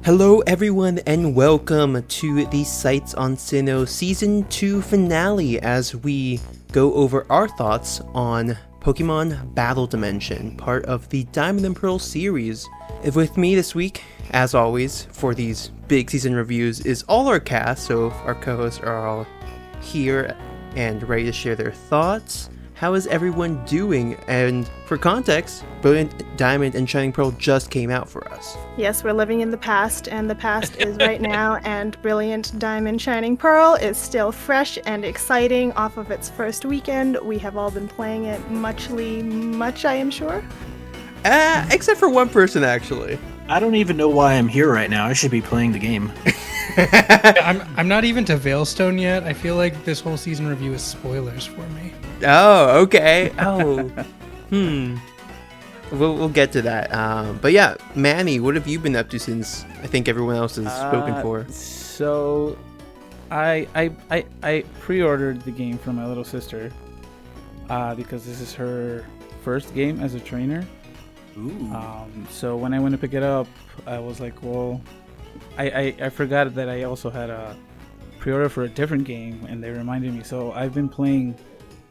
Hello everyone and welcome to the Sights on Sinnoh Season 2 finale as we go over our thoughts on Pokemon Battle Dimension, part of the Diamond and Pearl series. With me this week, as always, for these big season reviews is all our cast, so our co-hosts are all here and ready to share their thoughts. How is everyone doing? And for context, Brilliant Diamond and Shining Pearl just came out for us. Yes, we're living in the past, and the past is right now, and Brilliant Diamond Shining Pearl is still fresh and exciting off of its first weekend. We have all been playing it much, I am sure. Except for one person, actually. I don't even know why I'm here right now. I should be playing the game. I'm not even to Veilstone yet. I feel like this whole season review is spoilers for me. Oh, okay. Oh, We'll get to that. But yeah, Manny, what have you been up to since I think everyone else has spoken for? So, I pre-ordered the game for my little sister because this is her first game as a trainer. Ooh. So when I went to pick it up, I was like, well, I forgot that I also had a pre-order for a different game, and they reminded me. So I've been playing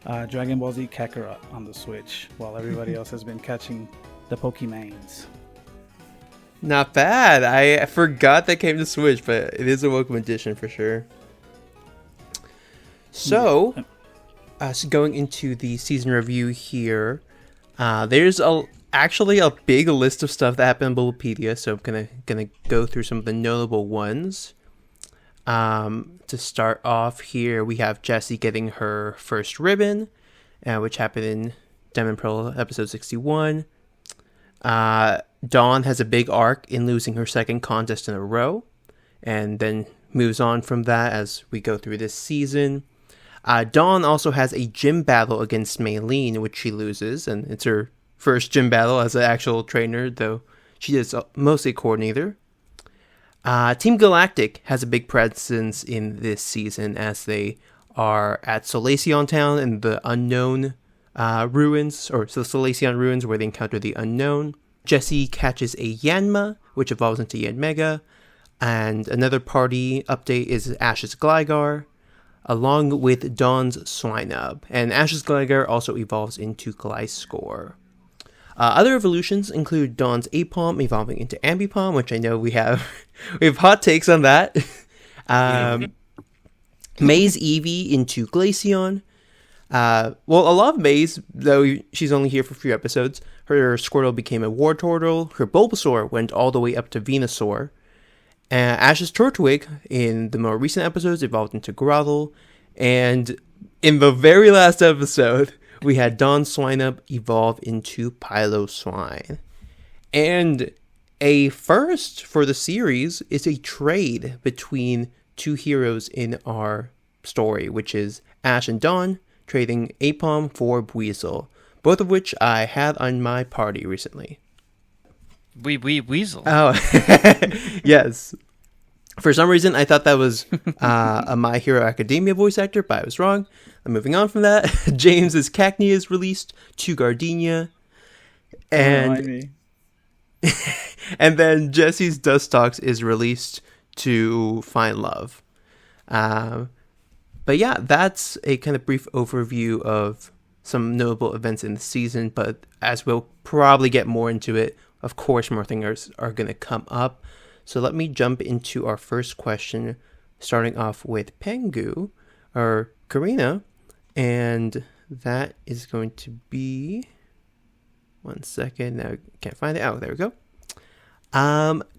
Dragon Ball Z Kakarot on the Switch while everybody else has been catching the Pokemons. Not bad. I forgot that came to Switch, but it is a welcome addition for sure. So going into the season review here, there's actually a big list of stuff that happened on Bulbapedia, so I'm gonna go through some of the notable ones. To start off here, we have Jessie getting her first ribbon, which happened in Diamond Pearl episode 61. Dawn has a big arc in losing her second contest in a row, and then moves on from that as we go through this season. Dawn also has a gym battle against Maylene, which she loses, and it's her first gym battle as an actual trainer, though she is mostly coordinator. Team Galactic has a big presence in this season as they are at Solaceon Town in the Unknown ruins, or the Solaceon ruins where they encounter the Unknown. Jessie catches a Yanma, which evolves into Yanmega, and another party update is Ash's Gligar, along with Dawn's Swinub, and Ash's Gligar also evolves into Gliscor. Other evolutions include Dawn's Apom evolving into Ambipom, which I know we have hot takes on that. May's Eevee into Glaceon. Well, a lot of May's, though she's only here for a few episodes. Her Squirtle became a Wartortle. Her Bulbasaur went all the way up to Venusaur. Ash's Turtwig in the more recent episodes evolved into Grotle. And in the very last episode, we had Dawn's Swinub evolve into Piloswine. And a first for the series is a trade between two heroes in our story, which is Ash and Dawn trading Apom for Weasel, both of which I had on my party recently. Weasel? Oh, yes. For some reason, I thought that was a My Hero Academia voice actor, but I was wrong. I'm moving on from that. James's Cacnea is released to Gardenia. And and then Jessie's Dustox is released to Find Love. But yeah, that's a kind of brief overview of some notable events in the season. But as we'll probably get more into it, of course, more things are going to come up. So let me jump into our first question, starting off with Pengu, or Karina. And that is going to be... One second. Now I can't find it. Oh, there we go.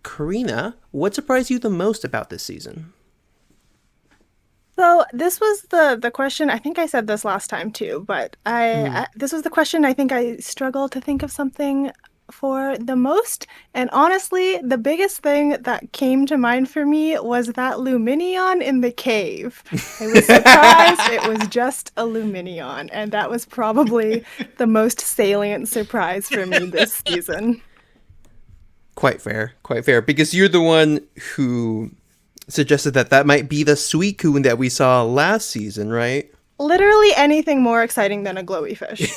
Karina, what surprised you the most about this season? So this was the question, I think I said this last time too, but this was the question I think I struggled to think of something for the most. And honestly, the biggest thing that came to mind for me was that Luminion in the cave. I was surprised it was just a Luminion, and that was probably the most salient surprise for me this season. Quite fair, because you're the one who suggested that might be the Suicune that we saw last season, right? Literally anything more exciting than a glowy fish.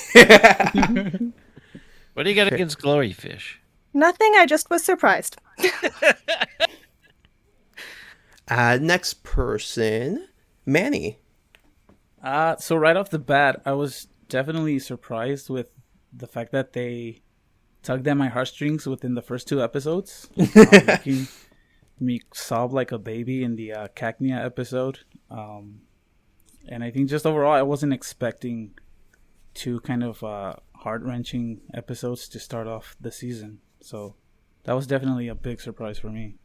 What do you got against glory fish? Nothing. I just was surprised. Next person, Manny. So right off the bat, I was definitely surprised with the fact that they tugged at my heartstrings within the first 2 episodes, making me sob like a baby in the Cacnea episode. And I think just overall, I wasn't expecting 2 kind of heart-wrenching episodes to start off the season. So that was definitely a big surprise for me.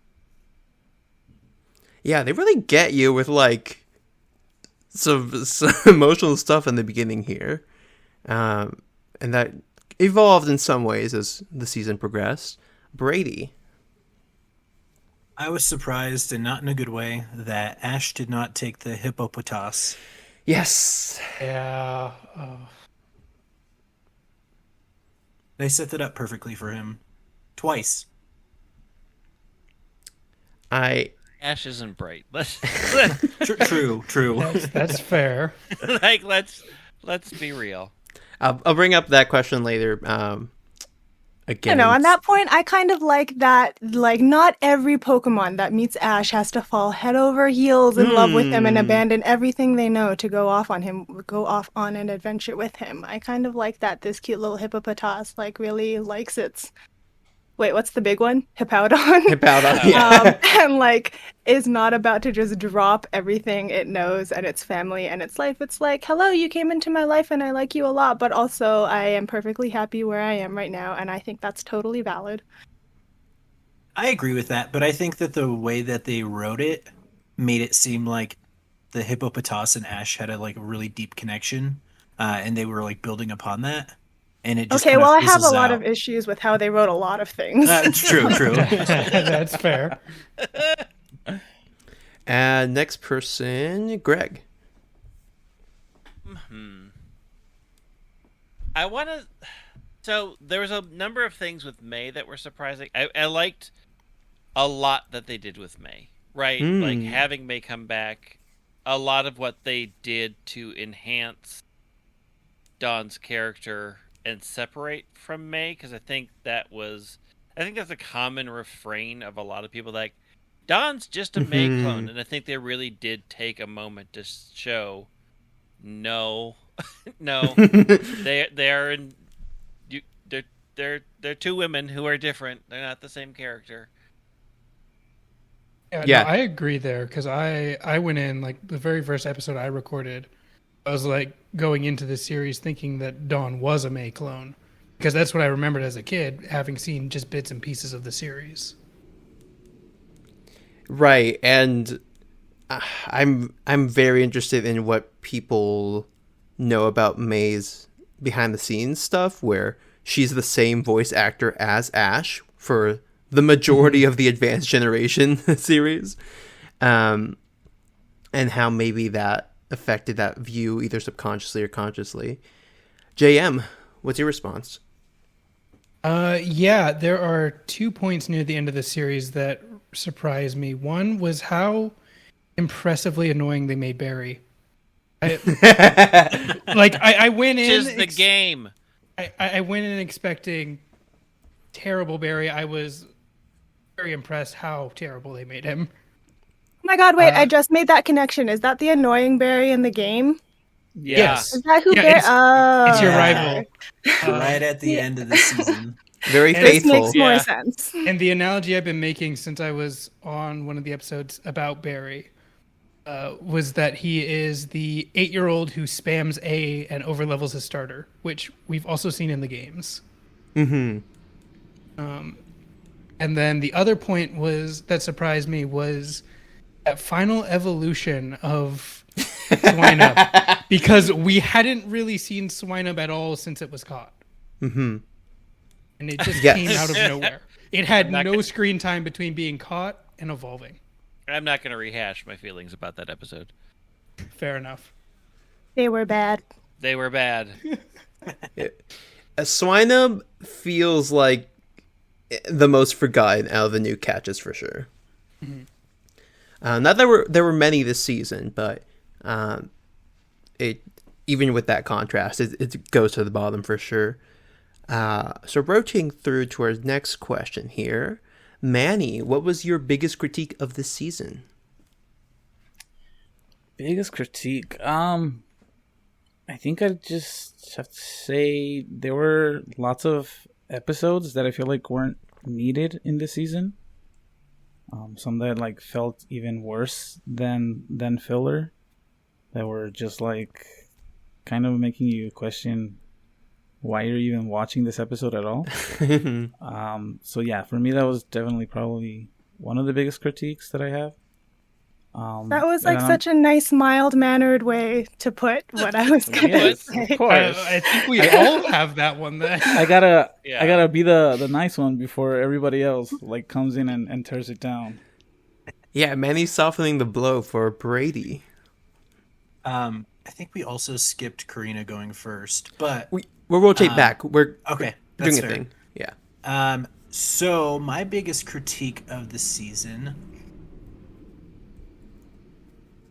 Yeah, they really get you with like some emotional stuff in the beginning here, and that evolved in some ways as the season progressed. Brady. I was surprised, and not in a good way, that Ash did not take the hippopotas. Yes. Yeah. They set that up perfectly for him. Twice. Ash isn't bright. True. That's fair. Let's be real. I'll bring up that question later. Again, On that point, I kind of like that. Like, not every Pokemon that meets Ash has to fall head over heels in love with him and abandon everything they know to go off on an adventure with him. I kind of like that. This cute little hippopotas really likes its. Wait, what's the big one? Hippowdon? Hippowdon, yeah. And is not about to just drop everything it knows and its family and its life. It's like, hello, you came into my life and I like you a lot, but also I am perfectly happy where I am right now, and I think that's totally valid. I agree with that, but I think that the way that they wrote it made it seem like the hippopotas and Ash had a really deep connection, and they were building upon that. And it just okay, well, I have a fizzles lot out. of issues with how they wrote a lot of things. It's true. That's fair. And next person, Greg. I want to. So there was a number of things with May that were surprising. I liked a lot that they did with May, right? Like having May come back. A lot of what they did to enhance Dawn's character and separate from May, because I think that's a common refrain of a lot of people. Like, Dawn's just a May clone, and I think they really did take a moment to show, no, they're 2 women who are different. They're not the same character. Yeah. No, I agree there, because I went in the very first episode I recorded. I was going into this series thinking that Dawn was a May clone, because that's what I remembered as a kid, having seen just bits and pieces of the series. Right, and I'm very interested in what people know about May's behind the scenes stuff, where she's the same voice actor as Ash for the majority of the Advanced Generation series, and how maybe that affected that view either subconsciously or consciously. JM, what's your response? Yeah, there are 2 points near the end of the series that surprised me. One was how impressively annoying they made Barry. I went in... Which is the game. I went in expecting terrible Barry. I was very impressed how terrible they made him. Oh my god, wait, I just made that connection. Is that the annoying Barry in the game? Yes. Is that who Barry... It's your rival. Right at the end of the season. Very This faithful. makes more sense. And the analogy I've been making since I was on one of the episodes about Barry was that he is the 8-year-old who spams A and overlevels his starter, which we've also seen in the games. And then the other point that surprised me was that final evolution of Swinub, because we hadn't really seen Swinub at all since it was caught. And it just came out of nowhere. It had no screen time between being caught and evolving. I'm not going to rehash my feelings about that episode. Fair enough. They were bad. They were bad. Swinub feels like the most forgotten out of the new catches for sure. Not that there were many this season, but it even with that contrast, it goes to the bottom for sure. So rotating through to our next question here. Manny, what was your biggest critique of this season? Biggest critique? I think I just have to say there were lots of episodes that I feel like weren't needed in this season. Some that like felt even worse than filler, that were just like kind of making you question why you're even watching this episode at all. So yeah, for me that was definitely probably one of the biggest critiques that I have. That was like such a nice, mild-mannered way to put what I was going to say. Of course. I think we all have that one then. I gotta be the nice one before everybody else like comes in and tears it down. Yeah, Manny's softening the blow for Brady. I think we also skipped Karina going first, but We'll rotate back. We're okay. doing That's a fair. thing. Yeah. So my biggest critique of the season,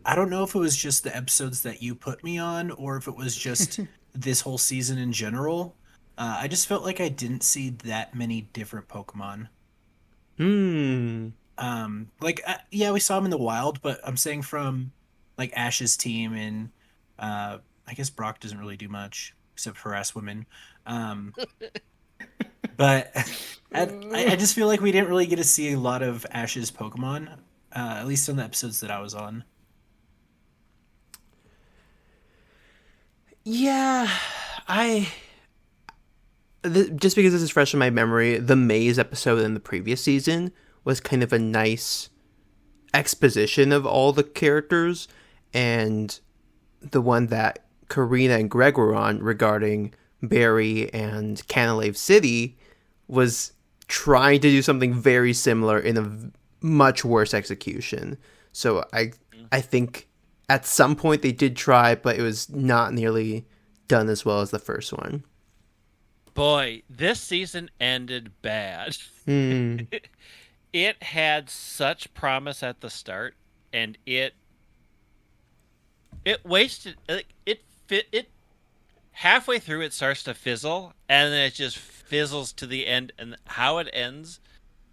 I don't know if it was just the episodes that you put me on or if it was just this whole season in general. I just felt like I didn't see that many different Pokemon. Yeah, we saw them in the wild, but I'm saying from like Ash's team, and I guess Brock doesn't really do much except harass women. But I just feel like we didn't really get to see a lot of Ash's Pokemon, at least on the episodes that I was on. Yeah, just because this is fresh in my memory, the Maze episode in the previous season was kind of a nice exposition of all the characters, and the one that Karina and Greg were on regarding Barry and Canalave City was trying to do something very similar in a much worse execution. So I think at some point they did try, but it was not nearly done as well as the first one. Boy, this season ended bad. It had such promise at the start, and it wasted it halfway through. It starts to fizzle, and then it just fizzles to the end. And how it ends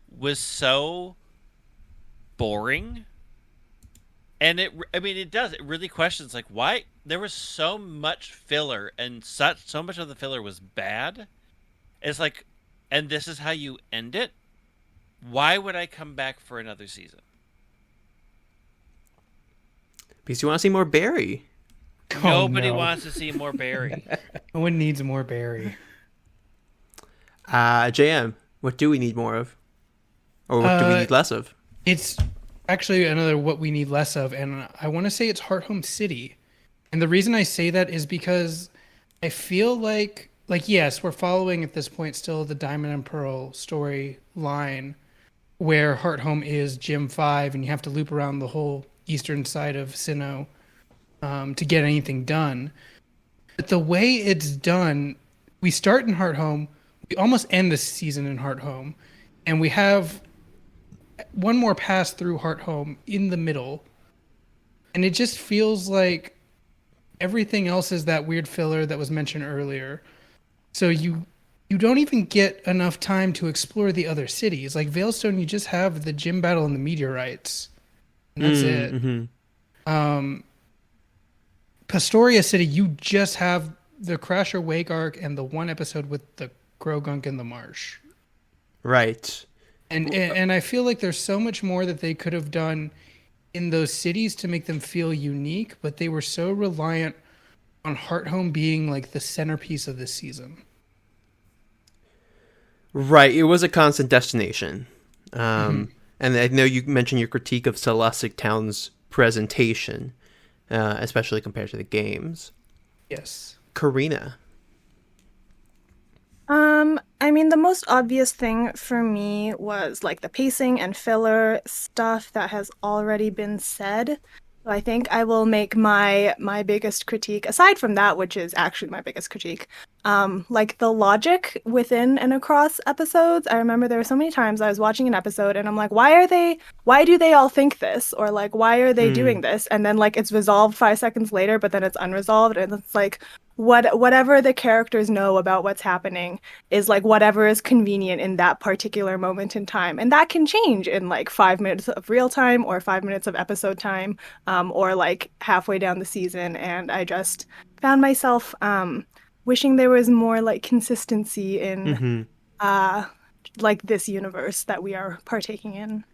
was so boring. And it really questions like why there was so much filler, and so much of the filler was bad. It's like, and this is how you end it? Why would I come back for another season? Because you want to see more Barry. Nobody wants to see more Barry. No one needs more Barry. JM, what do we need more of? Or what do we need less of? It's actually another what we need less of, and I want to say it's Heart Home City. And the reason I say that is because I feel like yes, we're following at this point still the Diamond and Pearl storyline, where Heart Home is Gym 5, and you have to loop around the whole eastern side of Sinnoh to get anything done. But the way it's done, we start in Heart Home, we almost end the season in Heart Home, and we have one more pass through Heart Home in the middle, and it just feels like everything else is that weird filler that was mentioned earlier. So you don't even get enough time to explore the other cities. Like Veilstone, you just have the gym battle and the meteorites, and that's it. Mm-hmm. Pastoria City, you just have the Crasher Wake arc and the one episode with the Grogunk in the marsh. Right. And I feel like there's so much more that they could have done in those cities to make them feel unique, but they were so reliant on Heart Home being like the centerpiece of this season. Right, it was a constant destination. And I know you mentioned your critique of Celestic Town's presentation, especially compared to the games. Yes. Karina. I mean, the most obvious thing for me was like the pacing and filler stuff that has already been said. So I think I will make my biggest critique, aside from that, which is actually my biggest critique, like the logic within and across episodes. I remember there were so many times I was watching an episode and I'm like, why do they all think this? Or like, why are they doing this? And then like it's resolved 5 seconds later, but then it's unresolved. And it's like, whatever the characters know about what's happening is like whatever is convenient in that particular moment in time, and that can change in like 5 minutes of real time or 5 minutes of episode time, or like halfway down the season. And I just found myself wishing there was more like consistency in like this universe that we are partaking in.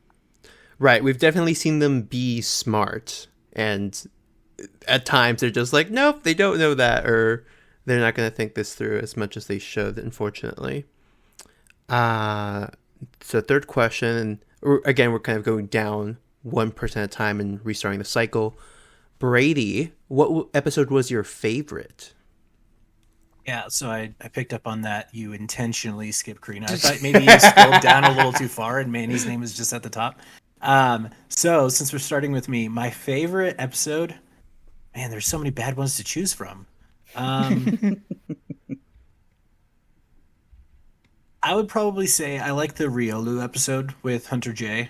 Right, we've definitely seen them be smart, and at times they're just like, nope, they don't know that, or they're not going to think this through as much as they should, unfortunately. So third question, and again, we're kind of going down 1% at a time and restarting the cycle. Brady, what episode was your favorite? Yeah, so I picked up on that. You intentionally skipped Karina. I thought maybe you scrolled down a little too far and Manny's name is just at the top. So since we're starting with me, my favorite episode, man, there's so many bad ones to choose from. I would probably say I like the Riolu episode with Hunter J.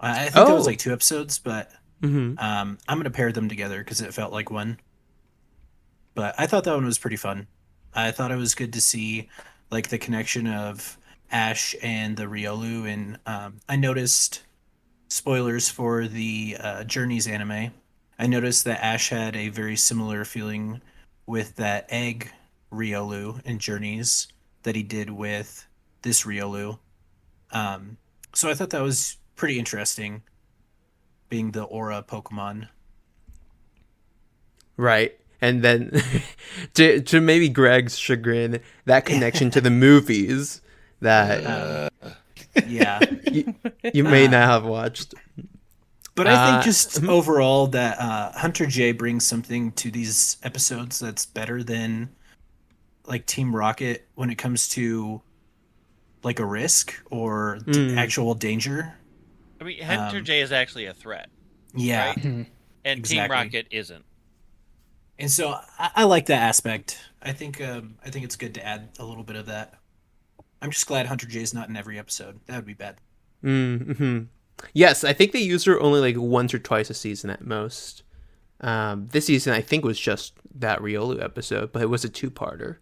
I think that was like 2 episodes, but I'm going to pair them together because it felt like one. But I thought that one was pretty fun. I thought it was good to see like the connection of Ash and the Riolu, and I noticed, spoilers for the Journeys anime, I noticed that Ash had a very similar feeling with that egg Riolu in Journeys that he did with this Riolu. So I thought that was pretty interesting, being the aura Pokemon. Right. And then, to maybe Greg's chagrin, that connection to the movies that you may not have watched. But I think just overall that Hunter J brings something to these episodes that's better than like Team Rocket when it comes to like a risk or actual danger. I mean, Hunter J is actually a threat. Yeah. Right? And Exactly. Team Rocket isn't. And so I like that aspect. I think it's good to add a little bit of that. I'm just glad Hunter J is not in every episode. That would be bad. Mm-hmm. Yes, I think they used her only like once or twice a season at most. This season, I think, was just that Riolu episode, but it was a 2-parter.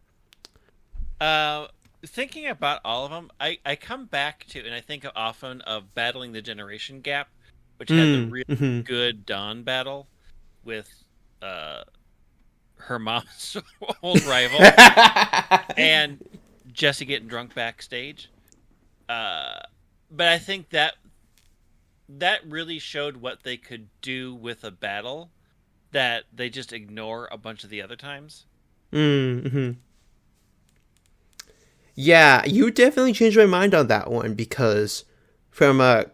Thinking about all of them, I come back to, and I think often of Battling the Generation Gap, which had the really good Dawn battle with her mom's old rival and Jesse getting drunk backstage. But I think that really showed what they could do with a battle that they just ignore a bunch of the other times. Mm-hmm. Yeah, you definitely changed my mind on that one, because from a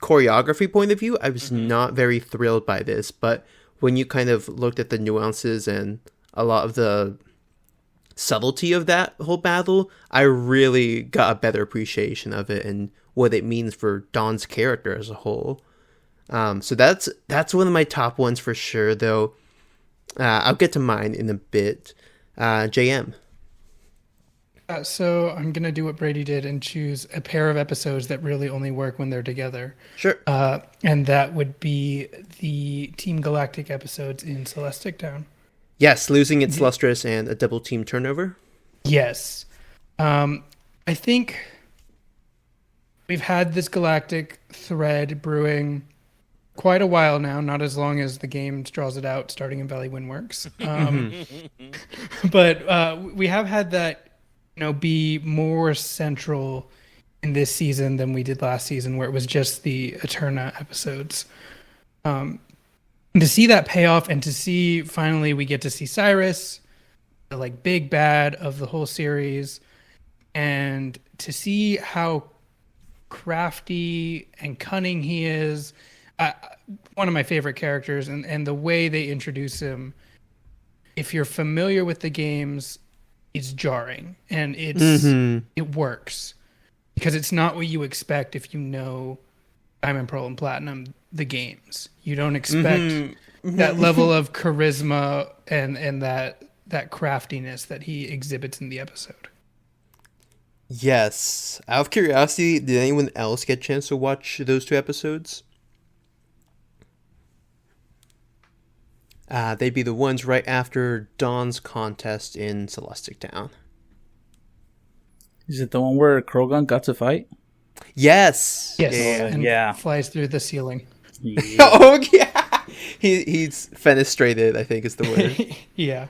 choreography point of view, I was not very thrilled by this, but when you kind of looked at the nuances and a lot of the subtlety of that whole battle, I really got a better appreciation of it and what it means for Dawn's character as a whole. So that's one of my top ones for sure, though. I'll get to mine in a bit. JM. So I'm going to do what Brady did and choose a pair of episodes that really only work when they're together. Sure. And that would be the Team Galactic episodes in Celestic Town. Yes, losing its lustrous and a double team turnover. Yes. I think we've had this galactic thread brewing quite a while now, not as long as the game draws it out, starting in Valley Windworks. But we have had that, be more central in this season than we did last season, where it was just the Eterna episodes. To see that payoff, and to see finally we get to see Cyrus, the like big bad of the whole series, and to see how crafty and cunning he is. One of my favorite characters, and the way they introduce him, if you're familiar with the games, it's jarring, and it works because it's not what you expect if you know Diamond, Pearl, and Platinum, the games. You don't expect that level of charisma and that craftiness that he exhibits in the episode. Yes. Out of curiosity, did anyone else get a chance to watch those 2 episodes? They'd be the ones right after Dawn's contest in Celestic Town. Is it the one where Krogan got to fight? Yes. Yes. Yeah. And Yeah. flies through the ceiling. Yeah. Oh yeah. He's fenestrated, I think is the word. Yeah.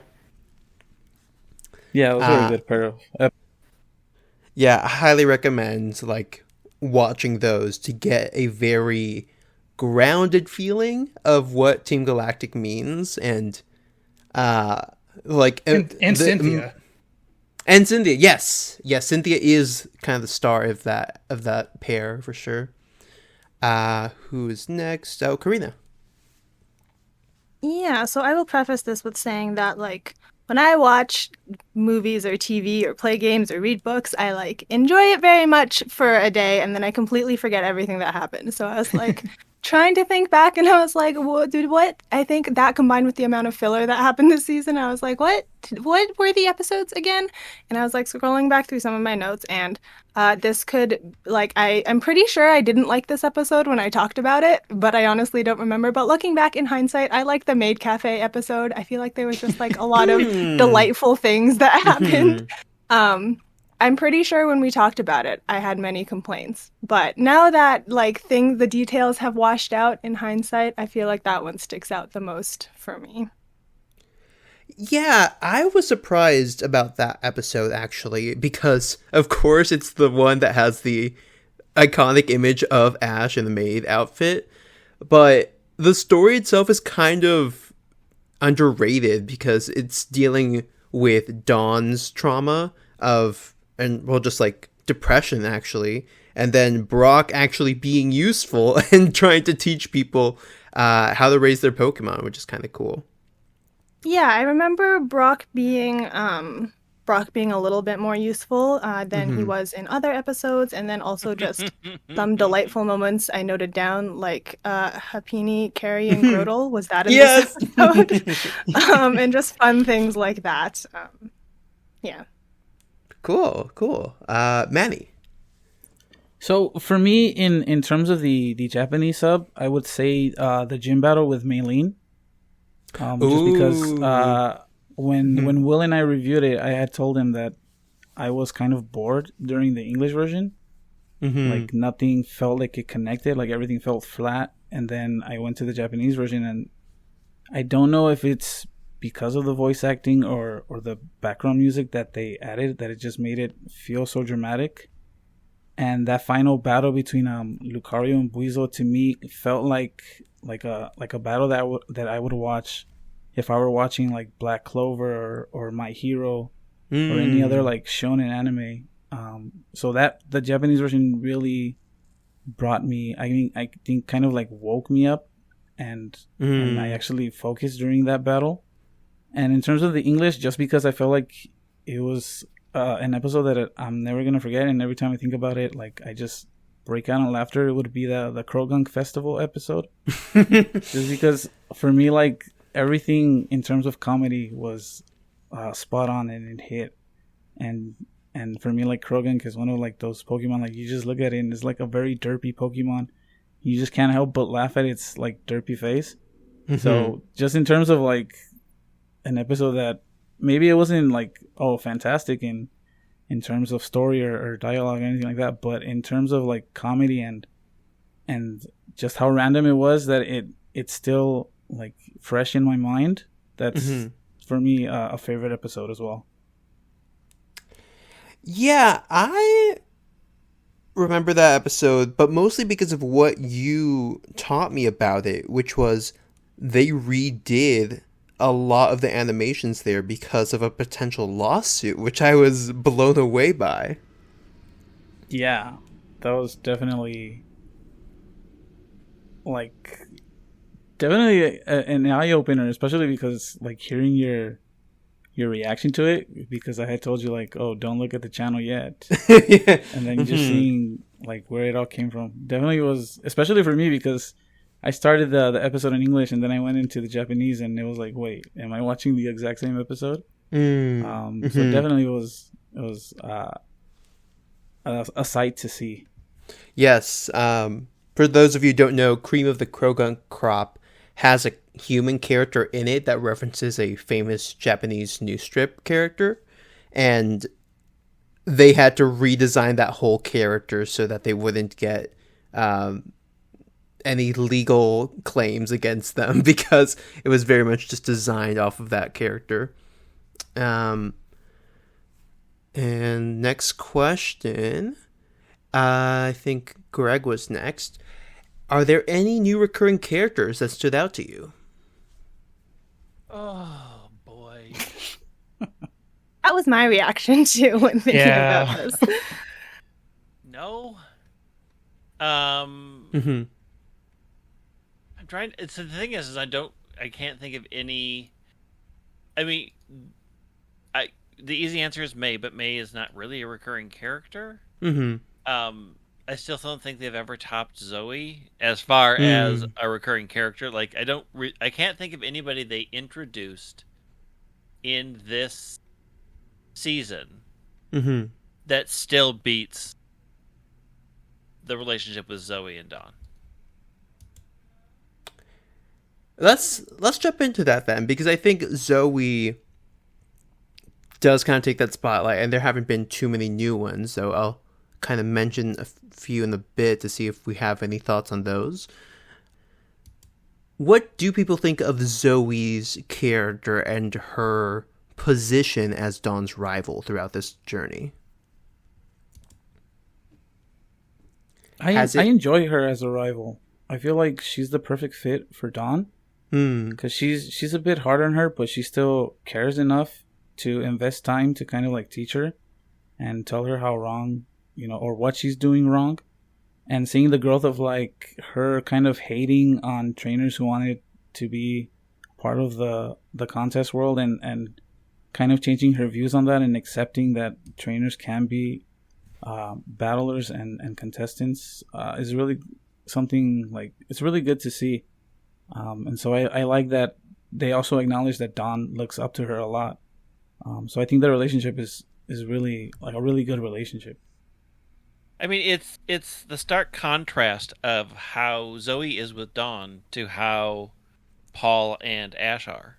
Yeah, it was a very good pair of. Yeah, I highly recommend like watching those to get a very grounded feeling of what Team Galactic means, and Cynthia. And Cynthia, yes, Cynthia is kind of the star of that pair for sure. Who is next? Oh, Karina. Yeah, so I will preface this with saying that, like, when I watch movies or TV or play games or read books, I, like, enjoy it very much for a day, and then I completely forget everything that happened. So I was, like, trying to think back, and I was like, what? I think that combined with the amount of filler that happened this season, I was like, what were the episodes again? And I was, like, scrolling back through some of my notes, and this could, like, I'm pretty sure I didn't like this episode when I talked about it, but I honestly don't remember. But looking back in hindsight, I like the Maid Cafe episode. I feel like there was just, like, a lot of delightful things that happened. I'm pretty sure when we talked about it, I had many complaints. But now that, like, the details have washed out in hindsight, I feel like that one sticks out the most for me. Yeah, I was surprised about that episode actually, because of course it's the one that has the iconic image of Ash in the maid outfit, but the story itself is kind of underrated because it's dealing with Dawn's trauma just like depression actually, and then Brock actually being useful and trying to teach people how to raise their Pokemon, which is kind of cool. Yeah, I remember Brock being a little bit more useful than he was in other episodes, and then also just some delightful moments I noted down, like Hapini carrying Grotle. Was that in Yes! this episode? And just fun things like that. Yeah. Cool. Manny. So for me, in terms of the Japanese sub, I would say the gym battle with Maylene. Just because when Will and I reviewed it, I had told him that I was kind of bored during the English version. Like nothing felt like it connected, like everything felt flat. And then I went to the Japanese version, and I don't know if it's because of the voice acting or the background music that they added, that it just made it feel so dramatic. And that final battle between Lucario and Buizo, to me, felt like a battle that I would watch if I were watching like Black Clover or My Hero or any other like shonen anime. So that the Japanese version really brought me, I think kind of like woke me up, and I actually focused during that battle. And in terms of the English, just because I felt like it was an episode that I'm never gonna forget, and every time I think about it, like I just break out in laughter, it would be the Krogunk Festival episode. Just because for me, like everything in terms of comedy was spot on and it hit. And for me, like Krogunk is one of like those Pokemon, like you just look at it and it's like a very derpy Pokemon. You just can't help but laugh at its like derpy face. So just in terms of like an episode that maybe it wasn't like fantastic in terms of story or dialogue or anything like that, but in terms of like comedy and just how random it was, that it's still like fresh in my mind. That's for me a favorite episode as well. Yeah, I remember that episode, but mostly because of what you taught me about it, which was they redid a lot of the animations there because of a potential lawsuit, which I was blown away by. Yeah, that was definitely an eye opener, especially because like hearing your reaction to it, because I had told you like, oh, don't look at the channel yet. Yeah. And then just seeing like where it all came from definitely was, especially for me, because I started the episode in English and then I went into the Japanese and it was like, wait, am I watching the exact same episode? So definitely it was a sight to see. Yes. For those of you who don't know, Cream of the Krogunk crop has a human character in it that references a famous Japanese news strip character, and they had to redesign that whole character so that they wouldn't get any legal claims against them because it was very much just designed off of that character. And next question, I think Greg was next. Are there any new recurring characters that stood out to you? Oh boy. That was my reaction too when thinking about this. No. Mm-hmm. I'm trying. It's the thing is I can't think of any. I mean, the easy answer is May, but May is not really a recurring character. Mm-hmm. I still don't think they've ever topped Zoe as far as a recurring character. Like I can't think of anybody they introduced in this season that still beats the relationship with Zoe and Dawn. Let's jump into that then, because I think Zoe does kind of take that spotlight, and there haven't been too many new ones, so I'll kind of mention a few in a bit to see if we have any thoughts on those. What do people think of Zoe's character and her position as Dawn's rival throughout this journey? I enjoy her as a rival. I feel like she's the perfect fit for Dawn. Because she's a bit hard on her, but she still cares enough to invest time to kind of like teach her and tell her how wrong, or what she's doing wrong. And seeing the growth of like her kind of hating on trainers who wanted to be part of the contest world, and kind of changing her views on that and accepting that trainers can be battlers and contestants is really something like, it's really good to see. And so I like that they also acknowledge that Dawn looks up to her a lot. So I think their relationship is really like a really good relationship. I mean, it's the stark contrast of how Zoe is with Dawn to how Paul and Ash are.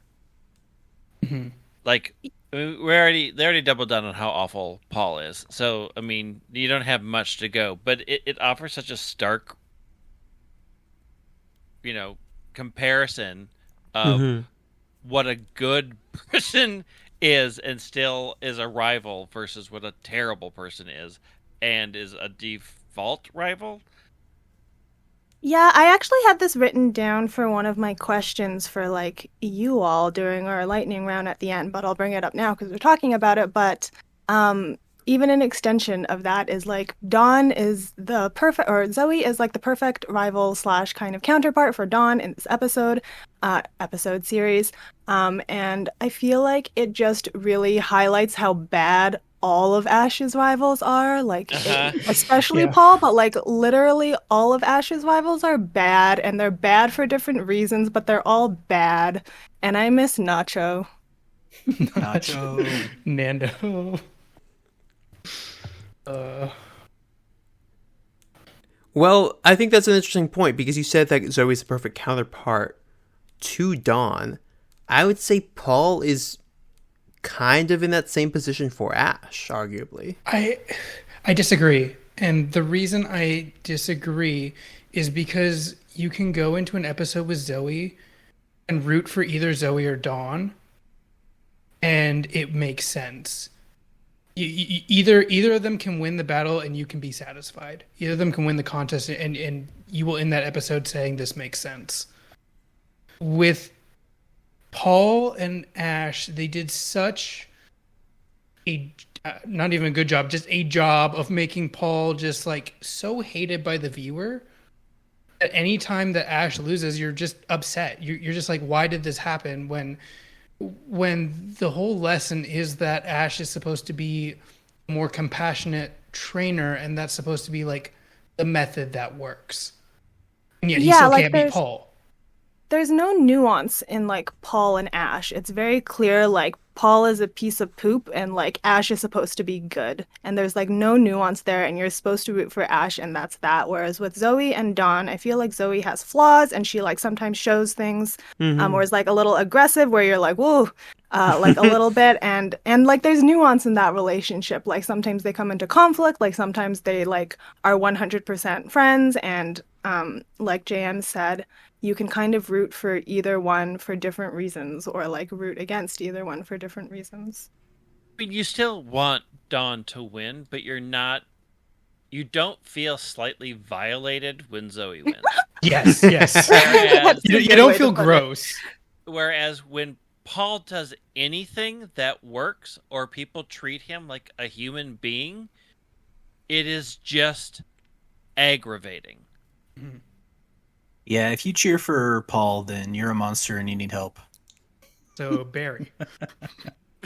Mm-hmm. Like, I mean, they already doubled down on how awful Paul is. So, I mean, you don't have much to go, but it offers such a stark, comparison of what a good person is and still is a rival versus what a terrible person is and is a default rival. Yeah, I actually had this written down for one of my questions for like you all during our lightning round at the end, but I'll bring it up now because we're talking about it. But even an extension of that is like Dawn is the perfect, or Zoe is like the perfect rival / kind of counterpart for Dawn in this episode series. And I feel like it just really highlights how bad all of Ash's rivals are, like especially Paul, but like literally all of Ash's rivals are bad, and they're bad for different reasons, but they're all bad. And I miss Nacho. Nando. Well, I think that's an interesting point, because you said that Zoe's the perfect counterpart to Dawn. I would say Paul is kind of in that same position for Ash, arguably. I disagree. And the reason I disagree is because you can go into an episode with Zoe and root for either Zoe or Dawn, and it makes sense. Either of them can win the battle and you can be satisfied. Either of them can win the contest and you will end that episode saying this makes sense. With Paul and Ash, they did such a not even a good job, just a job of making Paul just like so hated by the viewer that any time that Ash loses, you're just upset. You're just like, why did this happen? When the whole lesson is that Ash is supposed to be a more compassionate trainer, and that's supposed to be like the method that works. And yet he still can't beat Paul. there's no nuance in like Paul and Ash. It's very clear like Paul is a piece of poop and like Ash is supposed to be good. And there's like no nuance there and you're supposed to root for Ash and that's that. Whereas with Zoe and Dawn, I feel like Zoe has flaws and she like sometimes shows things or is like a little aggressive where you're like, whoa, like a little bit and like there's nuance in that relationship. Like sometimes they come into conflict, like sometimes they like are 100% friends and like JM said, you can kind of root for either one for different reasons or like root against either one for different reasons. I mean, you still want Dawn to win, but you don't feel slightly violated when Zoe wins. Yes, yes. Whereas, You don't feel gross. Whereas when Paul does anything that works or people treat him like a human being, it is just aggravating. Yeah, if you cheer for Paul, then you're a monster and you need help. So Barry.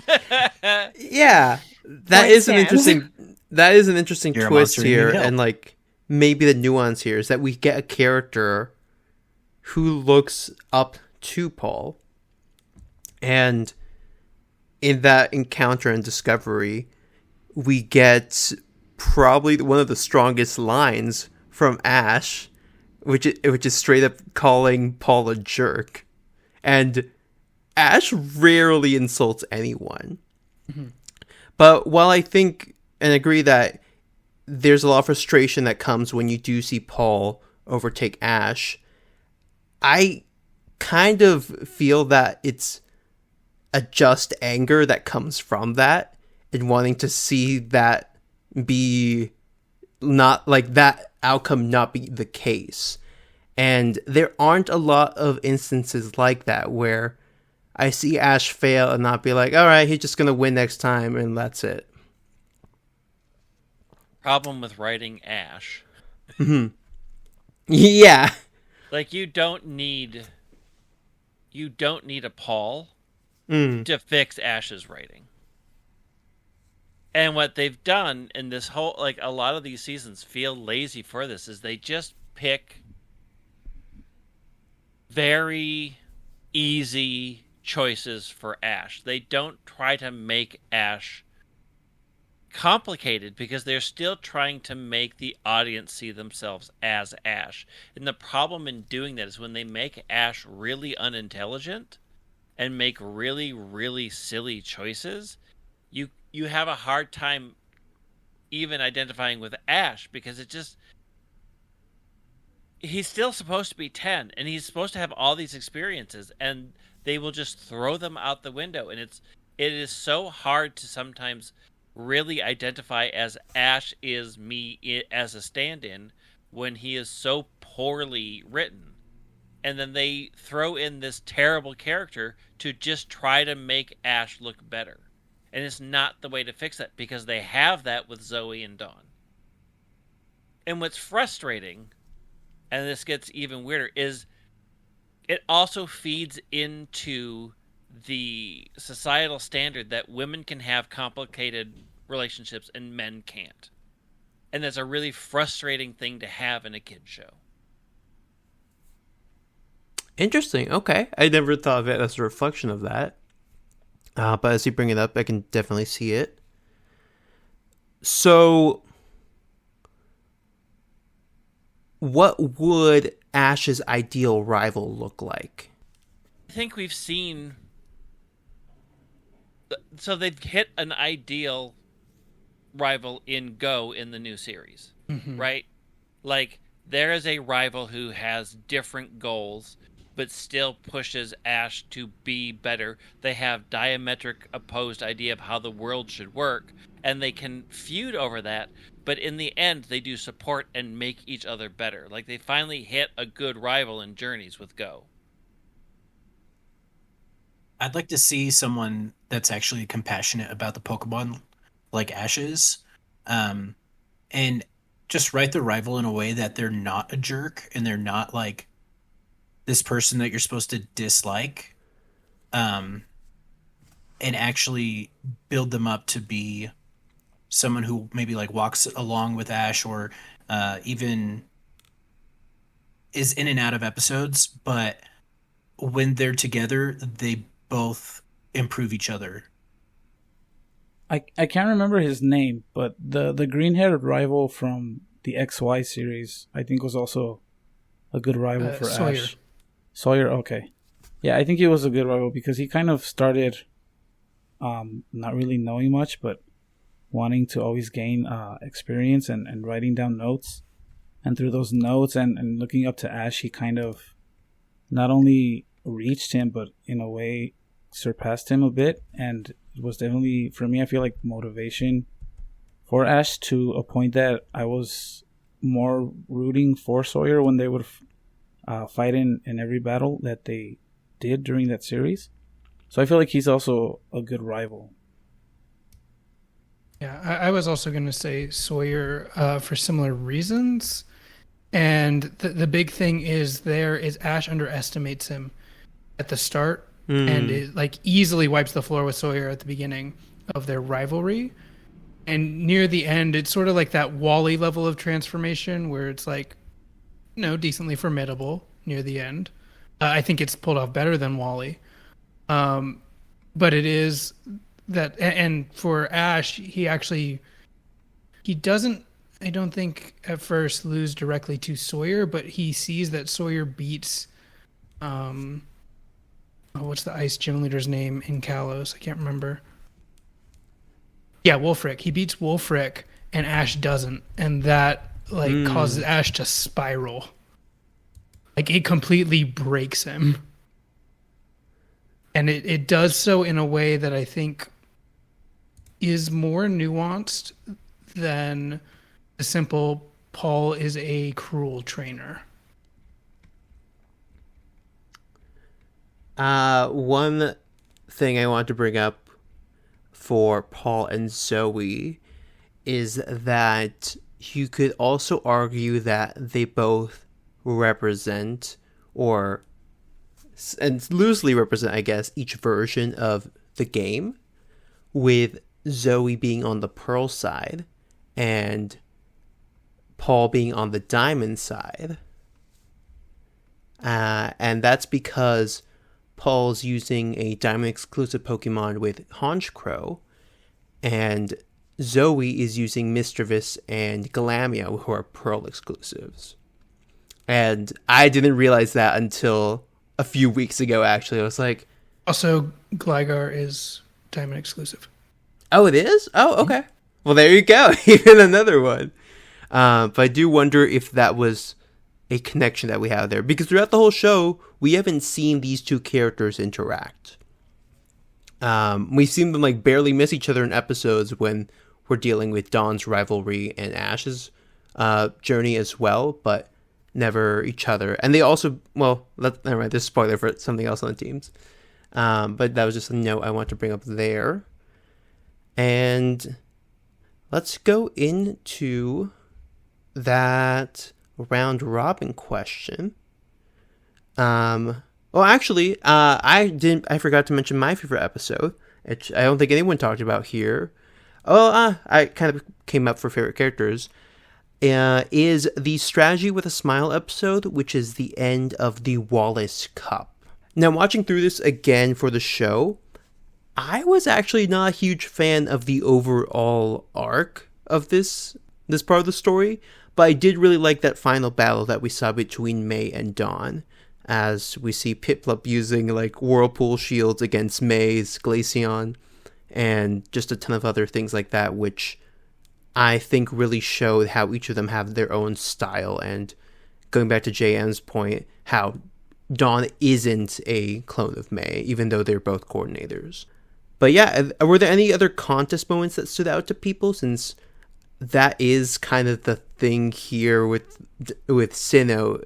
Yeah, that Point is stand. an interesting You're a twist monster, you here, need help. and like maybe the nuance here is that we get a character who looks up to Paul, and in that encounter and discovery, we get probably one of the strongest lines from Ash, which is straight up calling Paul a jerk, and Ash rarely insults anyone. But while I think and agree that there's a lot of frustration that comes when you do see Paul overtake Ash, I kind of feel that it's a just anger that comes from that and wanting to see that be not like that outcome not be the case. And there aren't a lot of instances like that where I see Ash fail and not be like, all right, he's just going to win next time and that's it. Problem with writing Ash. Yeah. Like you don't need a Paul to fix Ash's writing. And what they've done in this whole, like a lot of these seasons feel lazy for this, is they just pick very easy choices for Ash. They don't try to make Ash complicated because they're still trying to make the audience see themselves as Ash. And the problem in doing that is when they make Ash really unintelligent and make really, really silly choices, you have a hard time even identifying with Ash because he's still supposed to be 10 and he's supposed to have all these experiences and they will just throw them out the window. And it is so hard to sometimes really identify as Ash is me as a stand-in when he is so poorly written. And then they throw in this terrible character to just try to make Ash look better. And it's not the way to fix that because they have that with Zoe and Dawn. And what's frustrating, and this gets even weirder, is it also feeds into the societal standard that women can have complicated relationships and men can't. And that's a really frustrating thing to have in a kid show. Interesting. Okay. I never thought of it as a reflection of that. But as you bring it up, I can definitely see it. So, what would Ash's ideal rival look like? I think we've seen... So they've hit an ideal rival in Go in the new series, right? Like, there is a rival who has different goals, but still pushes Ash to be better. They have diametric opposed idea of how the world should work, and they can feud over that, but in the end, they do support and make each other better. Like, they finally hit a good rival in Journeys with Go. I'd like to see someone that's actually compassionate about the Pokemon like Ash is, and just write the rival in a way that they're not a jerk and they're not like this person that you're supposed to dislike, and actually build them up to be someone who maybe like walks along with Ash or even is in and out of episodes, but when they're together, they both improve each other. I can't remember his name, but the green haired rival from the XY series, I think, was also a good rival for Sawyer. Ash. Sawyer, okay. Yeah, I think he was a good rival because he kind of started not really knowing much, but wanting to always gain experience and writing down notes. And through those notes and looking up to Ash, he kind of not only reached him, but in a way surpassed him a bit. And it was definitely, for me, I feel like motivation for Ash to a point that I was more rooting for Sawyer when they would fight in every battle that they did during that series. So I feel like he's also a good rival. Yeah, I was also going to say Sawyer for similar reasons. And the big thing is Ash underestimates him at the start and it like easily wipes the floor with Sawyer at the beginning of their rivalry. And near the end, it's sort of like that Wally level of transformation where it's like, decently formidable near the end. I think it's pulled off better than Wally. But it is that, and for Ash, he doesn't, I don't think at first lose directly to Sawyer, but he sees that Sawyer beats, what's the ice gym leader's name in Kalos? I can't remember. Yeah, Wolfric. He beats Wolfric, and Ash doesn't, and that causes Ash to spiral. Like it completely breaks him, and it does so in a way that I think is more nuanced than the simple Paul is a cruel trainer. One thing I want to bring up for Paul and Zoe is that you could also argue that they both represent and loosely represent, I guess, each version of the game, with Zoe being on the Pearl side and Paul being on the Diamond side. And that's because Paul's using a Diamond exclusive Pokemon with Honchkrow, and Zoe is using Mischievous and Galamia, who are Pearl exclusives. And I didn't realize that until a few weeks ago, actually. I was like... Also, Gligar is Diamond exclusive. Oh, it is? Oh, okay. Well, there you go. Even another one. But I do wonder if that was a connection that we have there. Because throughout the whole show, we haven't seen these two characters interact. We've seen them barely miss each other in episodes when we're dealing with Dawn's rivalry and Ash's journey as well, but never each other. And they also, never mind, this is a spoiler for something else on the teams. But that was just a note I want to bring up there. And let's go into that round robin question. I forgot to mention my favorite episode, which I don't think anyone talked about here. I kind of came up for favorite characters. Is the Strategy with a Smile episode, which is the end of the Wallace Cup. Now, watching through this again for the show, I was actually not a huge fan of the overall arc of this part of the story, but I did really like that final battle that we saw between May and Dawn, as we see Piplup using Whirlpool shields against May's Glaceon, and just a ton of other things like that, which I think really showed how each of them have their own style, and going back to JM's point, how Dawn isn't a clone of May, even though they're both coordinators. But yeah, were there any other contest moments that stood out to people, since that is kind of the thing here with Sinnoh,